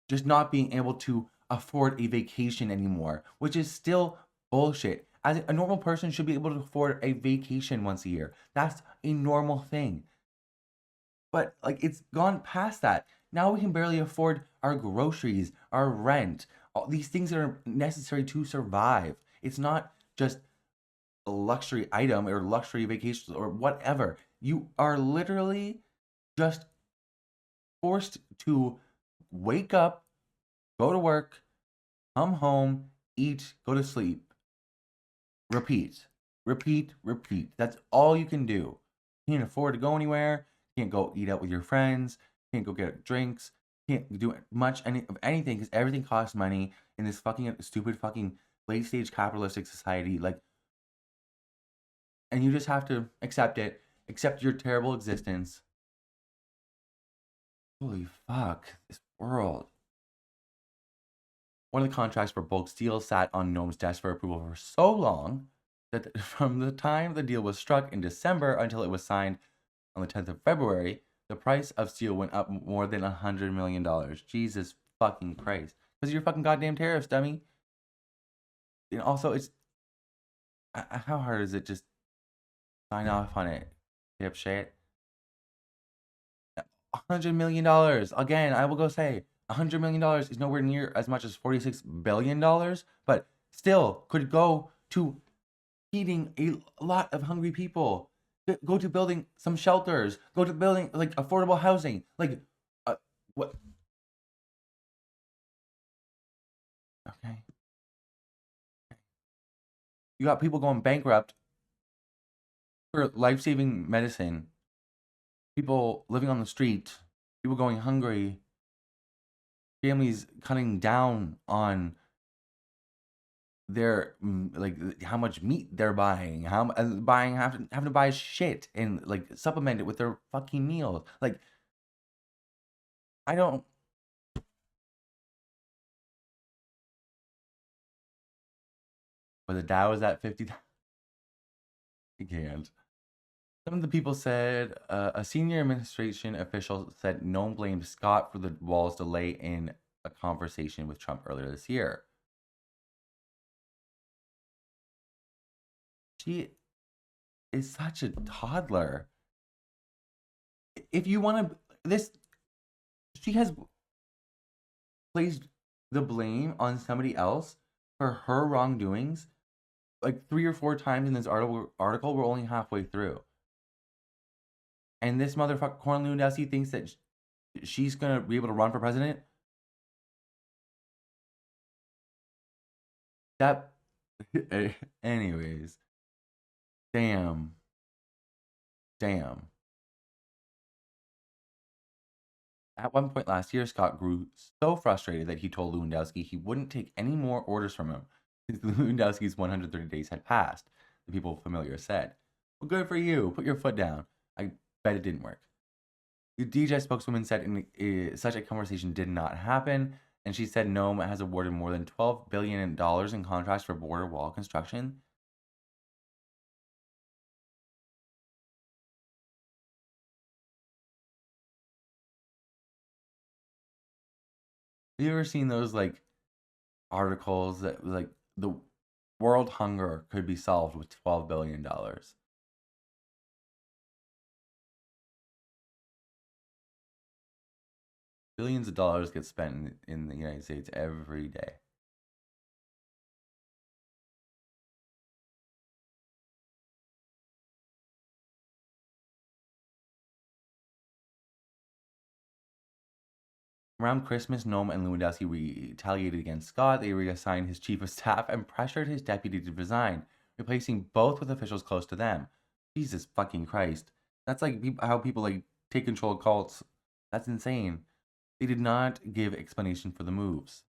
Speaker 1: just not being able to afford a vacation anymore, which is still bullshit. As a normal person should be able to afford a vacation once a year. That's a normal thing. But, like, it's gone past that. Now we can barely afford our groceries, our rent, all these things that are necessary to survive. It's not just a luxury item or luxury vacations or whatever. You are literally just forced to wake up, go to work, come home, eat, go to sleep. Repeat, repeat, repeat. That's all you can do. You can't afford to go anywhere. Can't go eat out with your friends. Can't go get drinks. Can't do much of anything because everything costs money in this fucking stupid fucking late stage capitalistic society. Like, and you just have to accept it. Accept your terrible existence. Holy fuck, this world. One of the contracts for bulk steel sat on Noem's desk for approval for so long that from the time the deal was struck in December until it was signed on the 10th of February, the price of steel went up more than $100 million. Jesus fucking Christ. Because of your fucking goddamn tariffs, dummy. And also, it's How hard is it? Just sign off on it, dipshit. $100 million. Again, I will go say $100 million is nowhere near as much as $46 billion, but still could go to feeding a lot of hungry people. Go to building some shelters. Go to building like affordable housing. Like, what? Okay. You got people going bankrupt for life-saving medicine. People living on the street. People going hungry. Families cutting down on their like how much meat they're buying, having to buy shit and like supplement it with their fucking meals. Like I don't. But the Dow is at 50. I can't. Some of the people said a senior administration official said no one blamed Scott for the wall's delay in a conversation with Trump earlier this year. She is such a toddler. If you want to, this, she has placed the blame on somebody else for her wrongdoings like 3 or 4 times in this article. We're only halfway through. And this motherfucker, Corey Lewandowski, thinks that she's going to be able to run for president. That, anyways, damn. At one point last year, Scott grew so frustrated that he told Lewandowski he wouldn't take any more orders from him since Lewandowski's 130 days had passed, the people familiar said. Well, good for you. Put your foot down. I bet it didn't work. The DHS spokeswoman said such a conversation did not happen, and she said Noem has awarded more than $12 billion in contracts for border wall construction. Have you ever seen those like articles that like the world hunger could be solved with $12 billion? Billions of dollars get spent in the United States every day. Around Christmas, Noem and Lewandowski retaliated against Scott. They reassigned his chief of staff and pressured his deputy to resign, replacing both with officials close to them. Jesus fucking Christ. That's like how people like take control of cults. That's insane. They did not give explanation for the moves.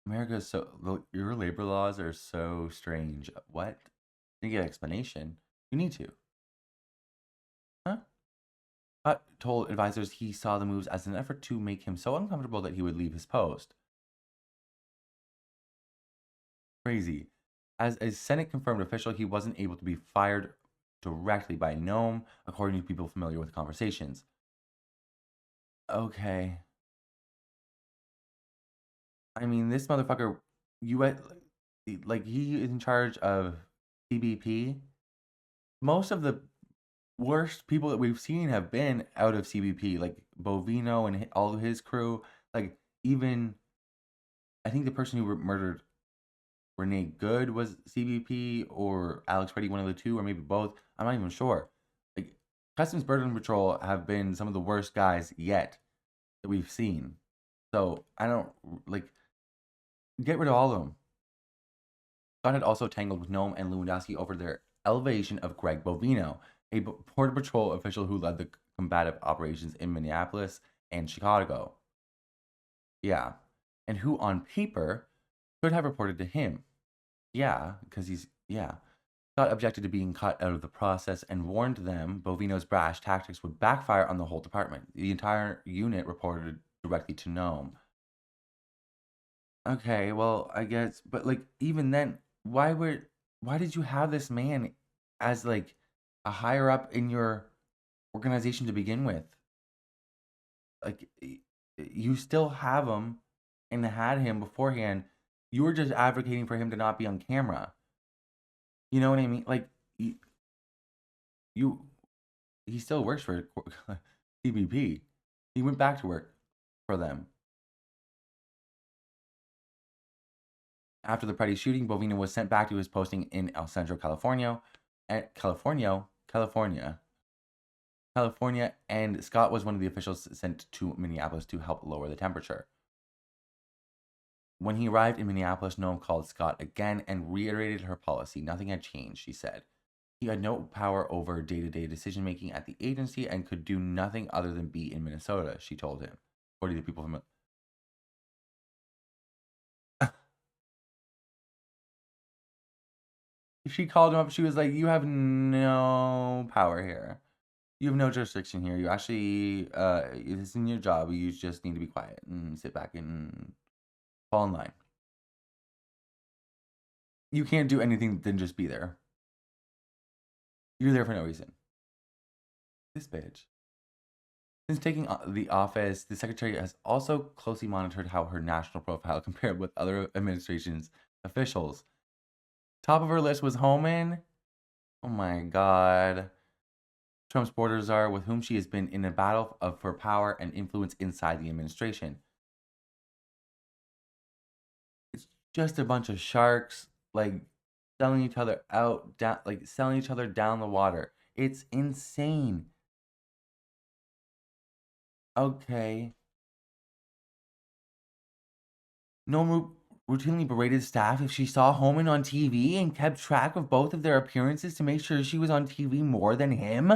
Speaker 1: America is so, your labor laws are so strange. What? You get explanation. You need to. Huh? Scott told advisors he saw the moves as an effort to make him so uncomfortable that he would leave his post. Crazy. As a Senate confirmed official, he wasn't able to be fired directly by Noem, according to people familiar with conversations. Okay. I mean, this motherfucker, like he is in charge of CBP. Most of the worst people that we've seen have been out of CBP, like Bovino and all of his crew. Like even, I think the person who murdered Renee Good was CBP or Alex Reddy, one of the two, or maybe both. I'm not even sure. Like Customs Border Patrol have been some of the worst guys yet that we've seen. So I don't like get rid of all of them. Scott had also tangled with Noem and Lewandowski over their elevation of Greg Bovino, a Border Patrol official who led the combative operations in Minneapolis and Chicago. Yeah. And who on paper could have reported to him. Yeah, because Scott objected to being cut out of the process and warned them Bovino's brash tactics would backfire on the whole department. The entire unit reported directly to Noem. Okay, well, I guess, but like even then, why did you have this man as like a higher up in your organization to begin with? Like you still have him and had him beforehand. You were just advocating for him to not be on camera. You know what I mean? Like, you he still works for CBP. He went back to work for them. After the Pretty shooting, Bovino was sent back to his posting in El Centro, California, and Scott was one of the officials sent to Minneapolis to help lower the temperature. When he arrived in Minneapolis, Noem called Scott again and reiterated her policy. Nothing had changed, she said. He had no power over day-to-day decision-making at the agency and could do nothing other than be in Minnesota, she told him. According to people from... She called him up. She was like, you have no power here. You have no jurisdiction here. You actually, this isn't your job. You just need to be quiet and sit back and fall in line. You can't do anything than just be there. You're there for no reason. This bitch. Since taking the office, the secretary has also closely monitored how her national profile compared with other administration's officials. Top of her list was Homan. Oh my God. Trump's border czar, with whom she has been in a battle for power and influence inside the administration. It's just a bunch of sharks, like, selling each other selling each other down the water. It's insane. Okay. Noem routinely berated staff if she saw Homan on TV and kept track of both of their appearances to make sure she was on TV more than him.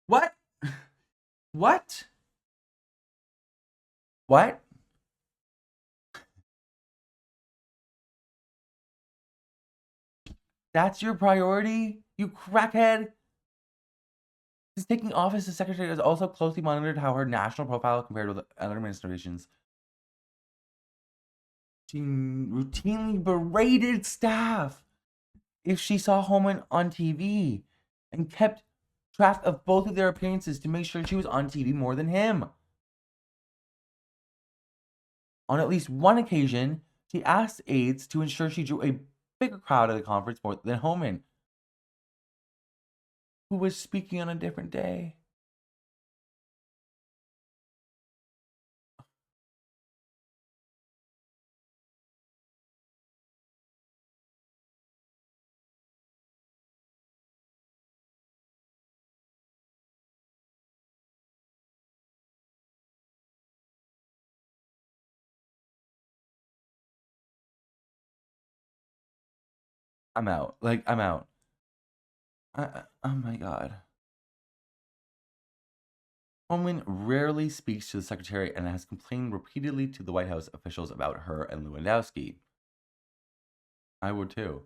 Speaker 1: What? What? What? That's your priority, you crackhead? Since taking office, the secretary has also closely monitored how her national profile compared with other administrations. She routinely berated staff if she saw Homan on TV and kept track of both of their appearances to make sure she was on TV more than him. On at least one occasion, she asked aides to ensure she drew a bigger crowd at the conference more than Homan, who was speaking on a different day. I'm out. Like, I'm out. Oh my God. Homan rarely speaks to the secretary and has complained repeatedly to the White House officials about her and Lewandowski. I would too.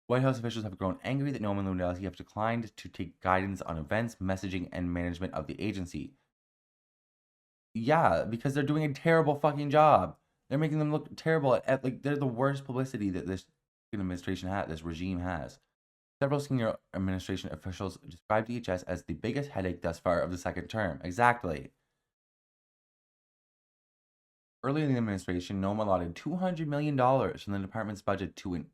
Speaker 1: White House officials have grown angry that Noem and Lewandowski have declined to take guidance on events, messaging, and management of the agency. Yeah, because they're doing a terrible fucking job. They're making them look terrible at like they're the worst publicity that this administration has, this regime has. Several senior administration officials described DHS as the biggest headache thus far of the second term. Exactly. Early in the administration, Noem allotted $200 million from the department's budget to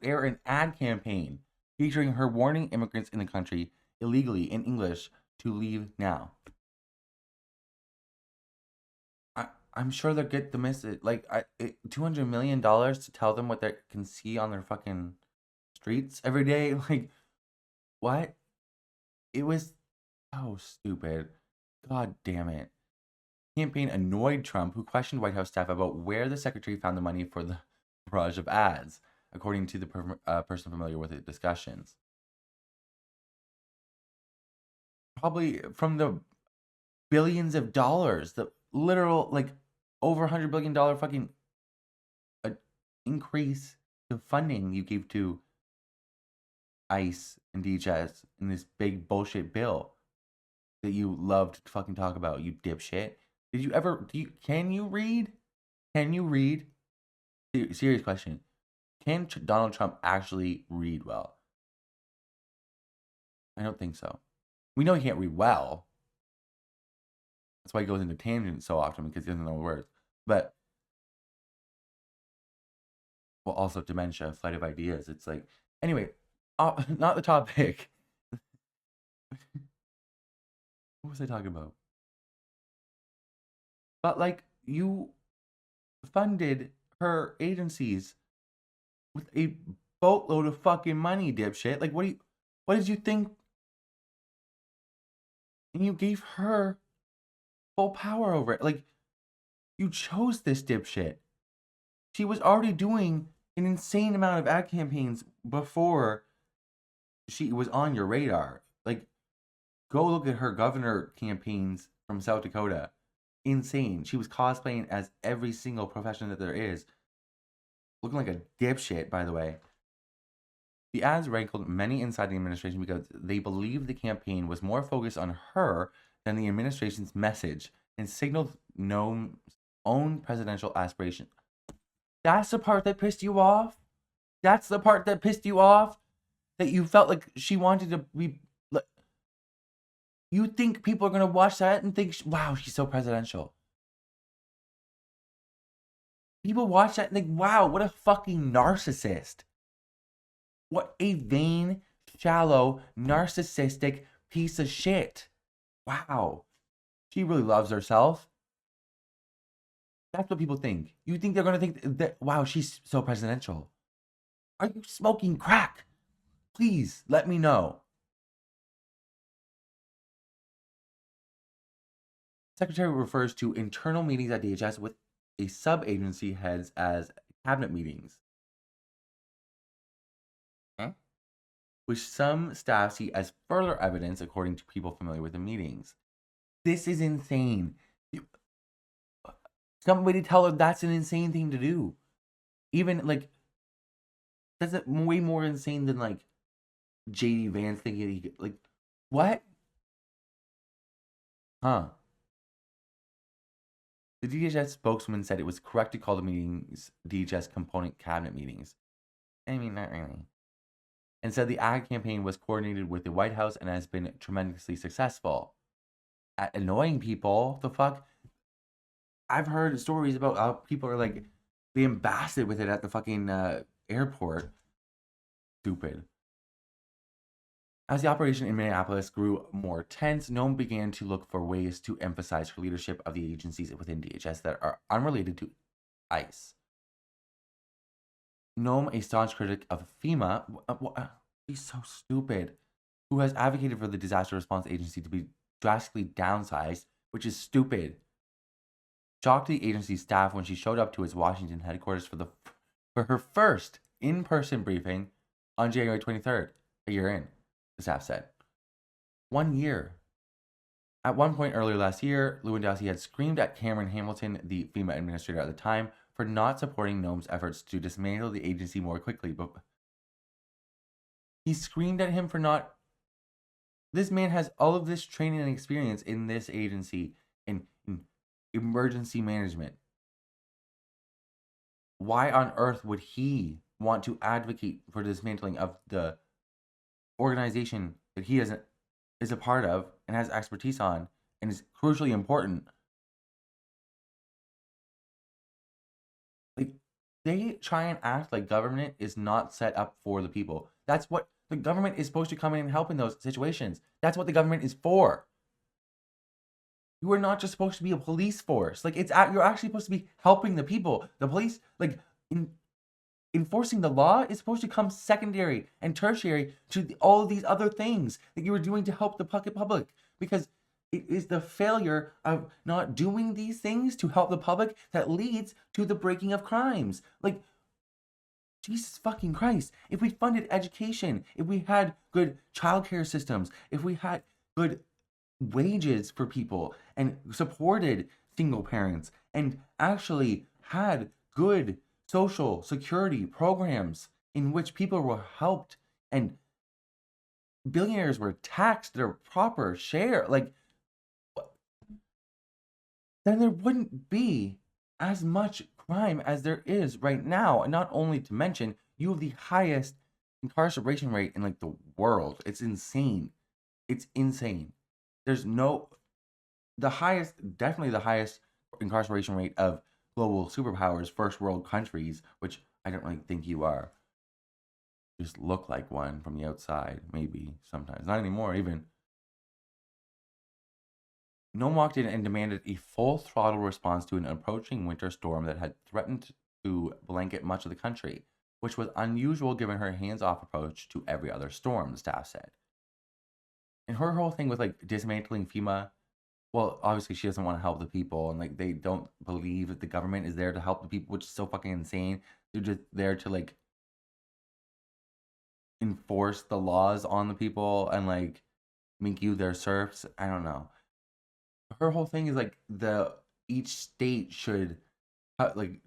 Speaker 1: air an ad campaign featuring her warning immigrants in the country illegally in English to leave now. I'm sure they'll get the message. Like, $200 million to tell them what they can see on their fucking streets every day. Like, what? It was so stupid. God damn it. Campaign annoyed Trump, who questioned White House staff about where the secretary found the money for the barrage of ads, according to the person familiar with the discussions. Probably from the billions of dollars, the literal, like, over $100 billion fucking increase to funding you gave to ICE and DHS in this big bullshit bill that you love to fucking talk about, you dipshit. Did you ever, can you read? Can you read? Serious question. Can Donald Trump actually read well? I don't think so. We know he can't read well. That's why he goes into tangents so often, because he doesn't know words. But, well, also dementia, flight of ideas. It's like, anyway, not the topic. What was I talking about? But, like, you funded her agencies with a boatload of fucking money, dipshit. Like, what did you think? And you gave her full power over it. Like, you chose this dipshit. She was already doing an insane amount of ad campaigns before she was on your radar. Like, go look at her governor campaigns from South Dakota. Insane. She was cosplaying as every single profession that there is. Looking like a dipshit, by the way. The ads rankled many inside the administration because they believed the campaign was more focused on her than the administration's message and signaled Noem's own presidential aspiration. That's the part that pissed you off? That's the part that pissed you off? That you felt like she wanted to be... You think people are going to watch that and think, wow, she's so presidential. People watch that and think, wow, what a fucking narcissist. What a vain, shallow, narcissistic piece of shit. Wow. She really loves herself. That's what people think. You think they're going to think that, wow, she's so presidential. Are you smoking crack? Please let me know. Secretary refers to internal meetings at DHS with a sub-agency heads as cabinet meetings, which some staff see as further evidence, according to people familiar with the meetings. This is insane. Somebody tell her that's an insane thing to do. Even, like, that's way more insane than, like, J.D. Vance thinking he could, like, what? Huh. The DHS spokesman said it was correct to call the meetings DHS component cabinet meetings. I mean, not really. And said the ad campaign was coordinated with the White House and has been tremendously successful at annoying people. The fuck? I've heard stories about how people are like being blasted with it at the fucking airport. Stupid. As the operation in Minneapolis grew more tense, Noem began to look for ways to emphasize her leadership of the agencies within DHS that are unrelated to ICE. Noem, a staunch critic of FEMA, he's so stupid, who has advocated for the disaster response agency to be drastically downsized, which is stupid, shocked the agency's staff when she showed up to its Washington headquarters for her first in-person briefing on January 23rd, a year in, the staff said. 1 year. At one point earlier last year, Lewandowski had screamed at Cameron Hamilton, the FEMA administrator at the time, for not supporting Noem's efforts to dismantle the agency more quickly. But he screamed at him for not... This man has all of this training and experience in this agency, in emergency management. Why on earth would he want to advocate for the dismantling of the organization that he is a part of and has expertise on and is crucially important? Like, they try and act like government is not set up for the people. That's what the government is supposed to come in and help in those situations. That's what the government is for. You are not just supposed to be a police force. Like, you're actually supposed to be helping the people. The police, like, enforcing the law is supposed to come secondary and tertiary to all of these other things that you are doing to help the public. Because it is the failure of not doing these things to help the public that leads to the breaking of crimes. Like, Jesus fucking Christ. If we funded education, if we had good childcare systems, if we had good wages for people and supported single parents and actually had good social security programs in which people were helped and billionaires were taxed their proper share, like, then there wouldn't be as much crime as there is right now. And not only to mention, you have the highest incarceration rate in, like, the world. It's insane. It's insane. There's no definitely the highest incarceration rate of global superpowers, first world countries, which I don't really think you are. Just look like one from the outside, maybe sometimes. Not anymore, even. Noem walked in and demanded a full throttle response to an approaching winter storm that had threatened to blanket much of the country, which was unusual given her hands off approach to every other storm, the staff said. And her whole thing with like dismantling FEMA, well, obviously she doesn't want to help the people, and like they don't believe that the government is there to help the people, which is so fucking insane. They're just there to like enforce the laws on the people and like make you their serfs. I don't know. Her whole thing is like each state should like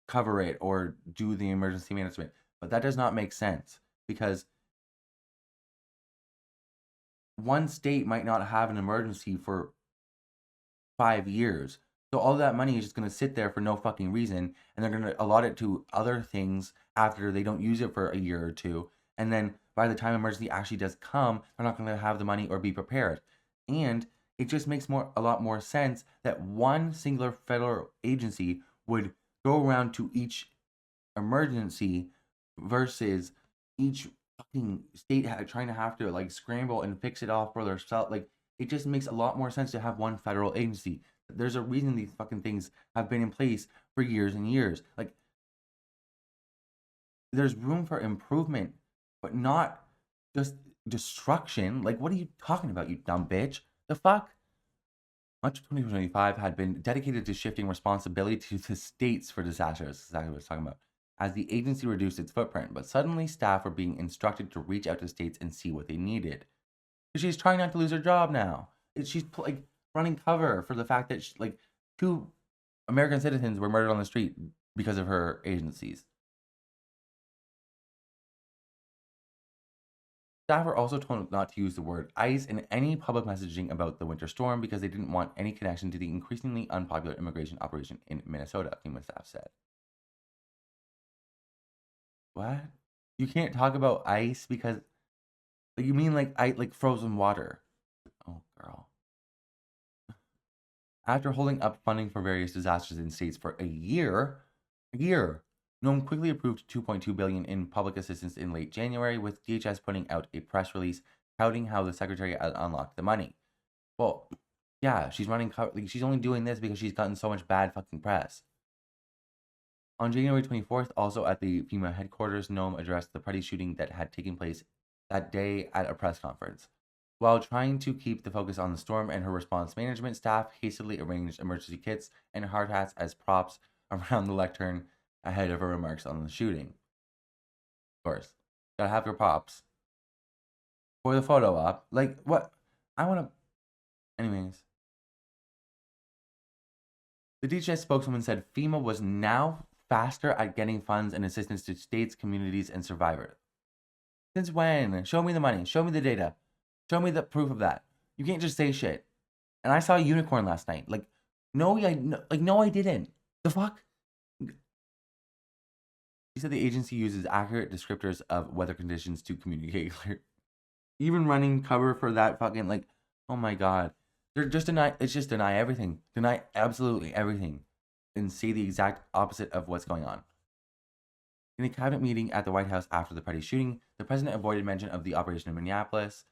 Speaker 1: cover it or do the emergency management, but that does not make sense because one state might not have an emergency for 5 years. So all that money is just going to sit there for no fucking reason, and they're going to allot it to other things after they don't use it for a year or two. And then by the time emergency actually does come, they're not going to have the money or be prepared. And it just makes a lot more sense that one singular federal agency would go around to each emergency versus each fucking state trying to have to like scramble and fix it all for themselves. Like it just makes a lot more sense to have one federal agency. There's a reason these fucking things have been in place for years and years. Like there's room for improvement, but not just destruction. Like what are you talking about, you dumb bitch? The fuck? Much of 2025 had been dedicated to shifting responsibility to the states for disasters. That's exactly what I was talking about. As the agency reduced its footprint, but suddenly staff were being instructed to reach out to states and see what they needed. She's trying not to lose her job now. She's like running cover for the fact that like 2 American citizens were murdered on the street because of her agencies. Staff were also told not to use the word ICE in any public messaging about the winter storm because they didn't want any connection to the increasingly unpopular immigration operation in Minnesota, FEMA staff said. What? You can't talk about ice because like, you mean like frozen water? Oh, girl. After holding up funding for various disasters in states for a year, Noem quickly approved $2.2 billion in public assistance in late January, with DHS putting out a press release touting how the secretary had unlocked the money. Well, yeah, she's she's only doing this because she's gotten so much bad fucking press. On January 24th, also at the FEMA headquarters, Noem addressed the petty shooting that had taken place that day at a press conference. While trying to keep the focus on the storm and her response management, staff hastily arranged emergency kits and hard hats as props around the lectern ahead of her remarks on the shooting. Of course, gotta have your props for the photo op. Like, what? I wanna. Anyways. The DHS spokeswoman said FEMA was now faster at getting funds and assistance to states, communities, and survivors. Since when? Show me the money. Show me the data. Show me the proof of that. You can't just say shit. And I saw a unicorn last night. Like, no, I didn't. The fuck? She said the agency uses accurate descriptors of weather conditions to communicate clear. Even running cover for that fucking like, oh my god. They're just deny everything. Deny absolutely everything. And say the exact opposite of what's going on. In a cabinet meeting at the White House after the petty shooting, the president avoided mention of the operation in Minneapolis.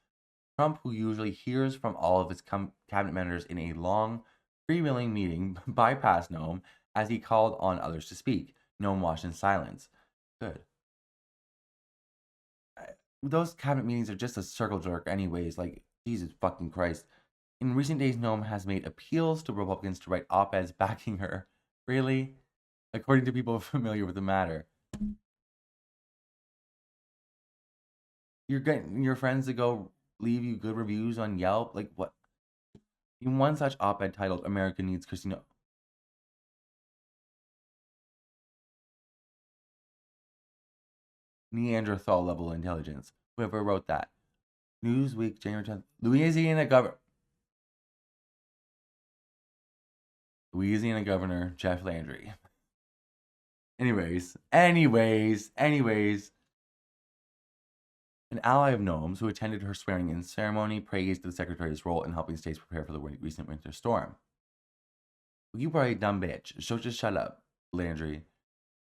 Speaker 1: Trump, who usually hears from all of his cabinet members in a long, freewheeling meeting, bypassed Noem as he called on others to speak. Noem watched in silence. Good. Those cabinet meetings are just a circle jerk anyways. Like, Jesus fucking Christ. In recent days, Noem has made appeals to Republicans to write op-eds backing her. Really? According to people familiar with the matter. You're getting your friends to go leave you good reviews on Yelp? Like, what? In one such op-ed titled America Needs Kristi Noem. Neanderthal level intelligence. Whoever wrote that. Newsweek, January 10th. Louisiana Governor Jeff Landry. Anyways. An ally of Noem's who attended her swearing-in ceremony praised the secretary's role in helping states prepare for the recent winter storm. You are a dumb bitch, so just shut up, Landry.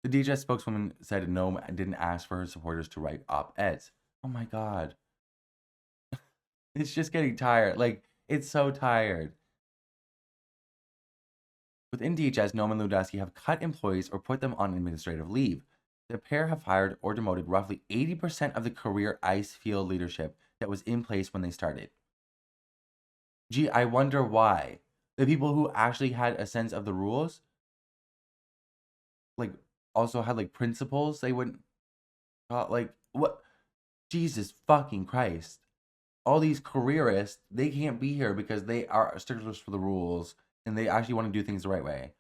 Speaker 1: The DHS spokeswoman said Noem didn't ask for her supporters to write op-eds. Oh my god. It's just getting tired. Like, it's so tired. Within DHS, Noem and Lewandowski have cut employees or put them on administrative leave. The pair have fired or demoted roughly 80% of the career ICE field leadership that was in place when they started. Gee, I wonder why. The people who actually had a sense of the rules, like, also had, like, principles they wouldn't, like, what? Jesus fucking Christ. All these careerists, they can't be here because they are sticklers for the rules and they actually want to do things the right way.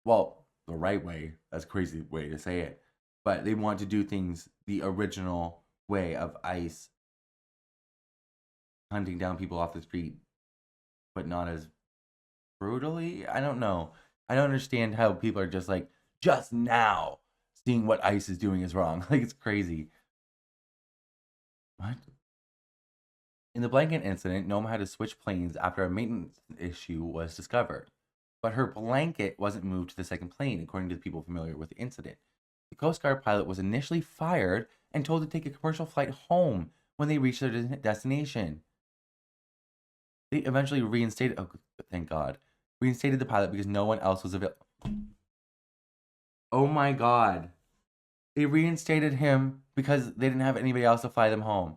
Speaker 1: Well, the right way, that's a crazy way to say it. But they want to do things the original way of ICE hunting down people off the street, but not as brutally. I don't know. I don't understand how people are just like, just now seeing what ICE is doing is wrong. Like, it's crazy. What? In the blanket incident, Noem had to switch planes after a maintenance issue was discovered. But her blanket wasn't moved to the second plane, according to the people familiar with the incident. The Coast Guard pilot was initially fired and told to take a commercial flight home when they reached their destination. They eventually reinstated, oh, thank God, reinstated the pilot because no one else was available. Oh my God. They reinstated him because they didn't have anybody else to fly them home.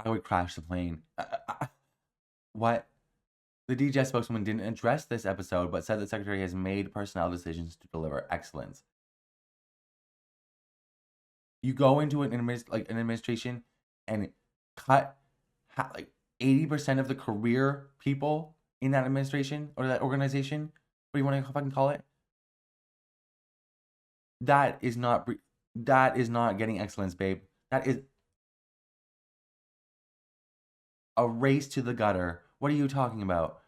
Speaker 1: I would crash the plane. What? The DHS spokeswoman didn't address this episode, but said the secretary has made personnel decisions to deliver excellence. You go into an administration and cut like 80% of the career people in that administration or that organization, what do you want to fucking call it? That is not getting excellence, babe. That is a race to the gutter. What are you talking about?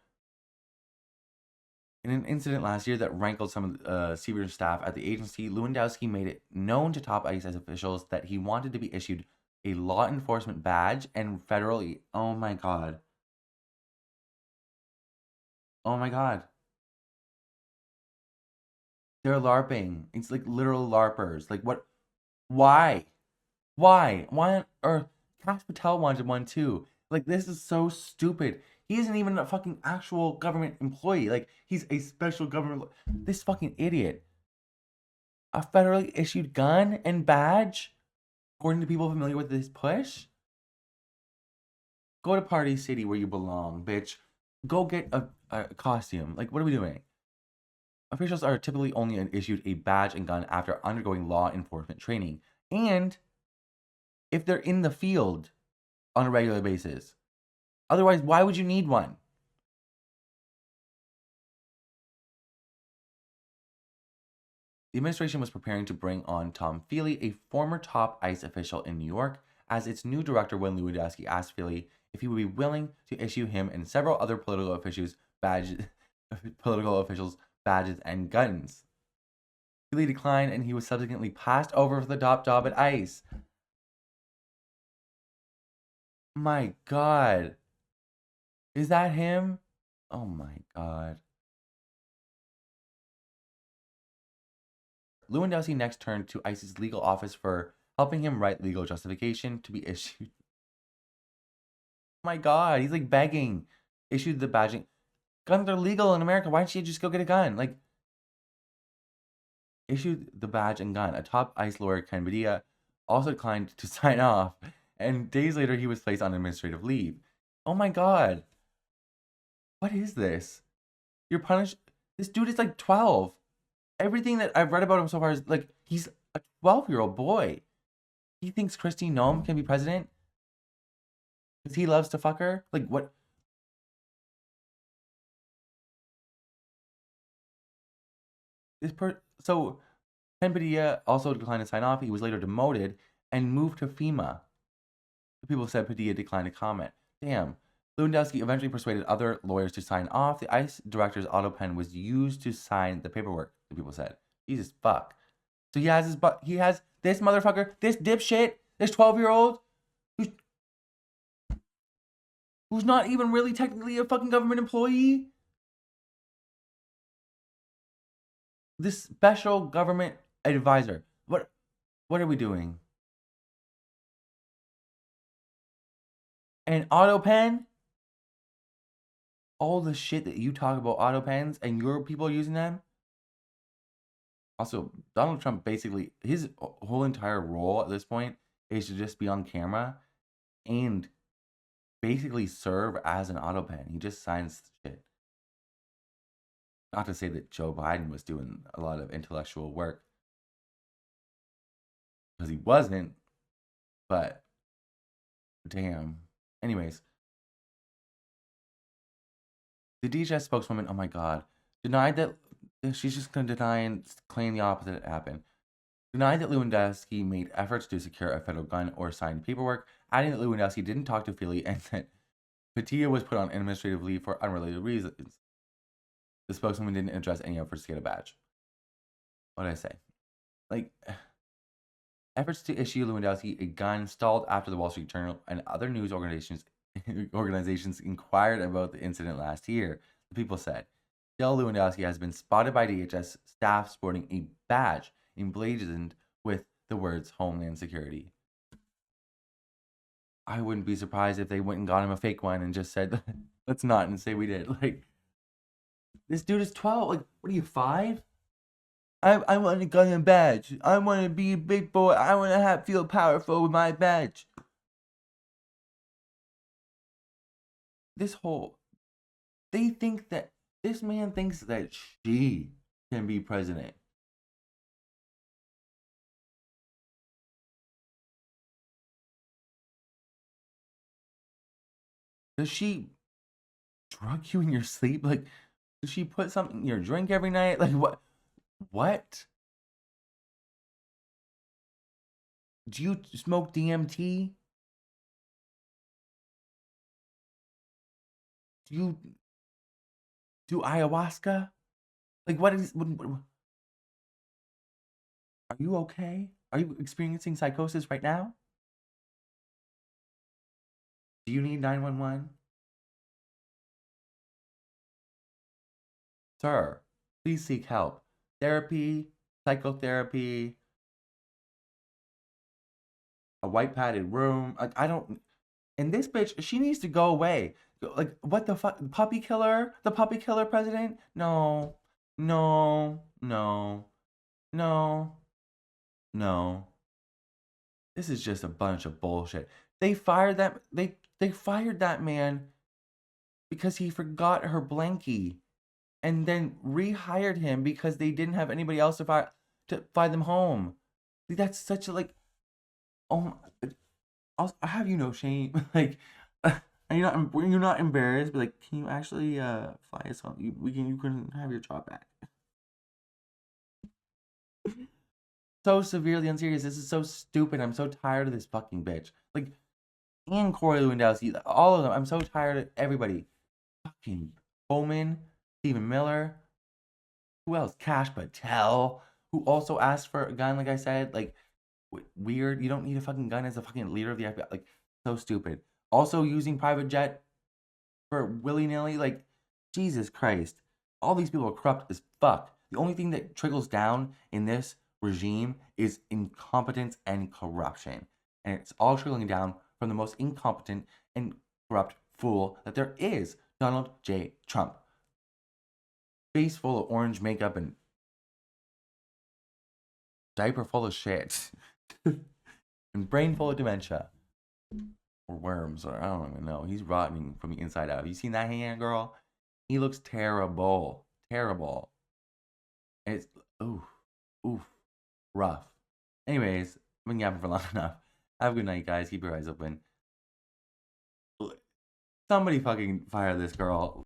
Speaker 1: In an incident last year that rankled some of the senior staff at the agency, Lewandowski made it known to top ICE officials that he wanted to be issued a law enforcement badge and federally. Oh my God. Oh my God. They're LARPing. It's like literal LARPers. Like, what? Why? Why? Why on earth? Cash Patel wanted one too. Like, this is so stupid. He isn't even a fucking actual government employee. Like, he's a special government. This fucking idiot. A federally issued gun and badge? According to people familiar with this push? Go to Party City where you belong, bitch. Go get a costume. Like, what are we doing? Officials are typically only issued a badge and gun after undergoing law enforcement training. And if they're in the field on a regular basis. Otherwise, why would you need one? The administration was preparing to bring on Tom Feely, a former top ICE official in New York, as its new director when Lewandowski asked Feely if he would be willing to issue him and several other political officials badges and guns. Feely declined and he was subsequently passed over for the top job at ICE. My God. Is that him? Oh my God. Lewandowski next turned to ICE's legal office for helping him write legal justification to be issued. Oh my God, he's like begging. Issued the badging. Guns are legal in America. Why don't you just go get a gun? Like, issued the badge and gun. A top ICE lawyer, Ken Padilla, also declined to sign off, and days later he was placed on administrative leave. Oh my God. What is this? You're punished. This dude is like 12. Everything that I've read about him so far is like, he's a 12-year-old boy. He thinks Kristi Noem can be president because he loves to fuck her? Like, what? So, Ken Padilla also declined to sign off. He was later demoted and moved to FEMA. The people said Padilla declined to comment. Damn. Lewandowski eventually persuaded other lawyers to sign off. The ICE director's auto pen was used to sign the paperwork, the people said. Jesus fuck. So he has this motherfucker, this dipshit, this 12-year-old who's not even really technically a fucking government employee. This special government advisor. What are we doing? And auto pen? All the shit that you talk about auto pens and your people using them. Also, Donald Trump basically, his whole entire role at this point is to just be on camera and basically serve as an auto pen. He just signs shit. Not to say that Joe Biden was doing a lot of intellectual work, because he wasn't, but damn. Anyways, the DHS spokeswoman, oh my god, denied that she's just going to deny and claim the opposite happened. Denied that Lewandowski made efforts to secure a federal gun or sign paperwork, adding that Lewandowski didn't talk to Feely and that Petilla was put on administrative leave for unrelated reasons. The spokeswoman didn't address any efforts to get a badge. What did I say? Like, efforts to issue Lewandowski a gun stalled after the Wall Street Journal and other news organizations inquired about the incident last year. The People said, still Lewandowski has been spotted by DHS staff sporting a badge emblazoned with the words Homeland Security. I wouldn't be surprised if they went and got him a fake one and just said, let's not, and say we did. Like, this dude is 12. Like, what are you, 5? I want a gun and badge. I want to be a big boy. I want to feel powerful with my badge. They think that this man thinks that she can be president. Does she drug you in your sleep? Like, does she put something in your drink every night? Like, what? What? Do you smoke DMT? Do you do ayahuasca? Like, what? Are you okay? Are you experiencing psychosis right now? Do you need 911? Sir, please seek help. Therapy, psychotherapy, a white padded room. Like, I don't. And this bitch, she needs to go away. Like, what the fuck? Puppy killer? The puppy killer president? No. No. No. No. No. This is just a bunch of bullshit. They fired that they fired that man because he forgot her blankie, and then rehired him because they didn't have anybody else to fly them home. Like, that's such a, like, oh, I have you no shame. Like, you're not embarrassed, but like, can you actually fly us home? You can have your job back. So severely unserious. This is so stupid. I'm so tired of this fucking bitch. Like, and Corey Lewandowski, all of them. I'm so tired of everybody. Fucking Bowman, Stephen Miller. Who else? Cash Patel, who also asked for a gun. Like I said, like, weird. You don't need a fucking gun as a fucking leader of the FBI. Like, so stupid. Also using private jet for willy-nilly. Like, Jesus Christ. All these people are corrupt as fuck. The only thing that trickles down in this regime is incompetence and corruption. And it's all trickling down from the most incompetent and corrupt fool that there is, Donald J. Trump. Face full of orange makeup and diaper full of shit. And brain full of dementia. Or worms, or I don't even know. He's rotting from the inside out. Have you seen that hand, girl? He looks terrible. Terrible. And it's, oof, rough. Anyways, I've been yapping for long enough. Have a good night, guys. Keep your eyes open. Somebody fucking fire this girl.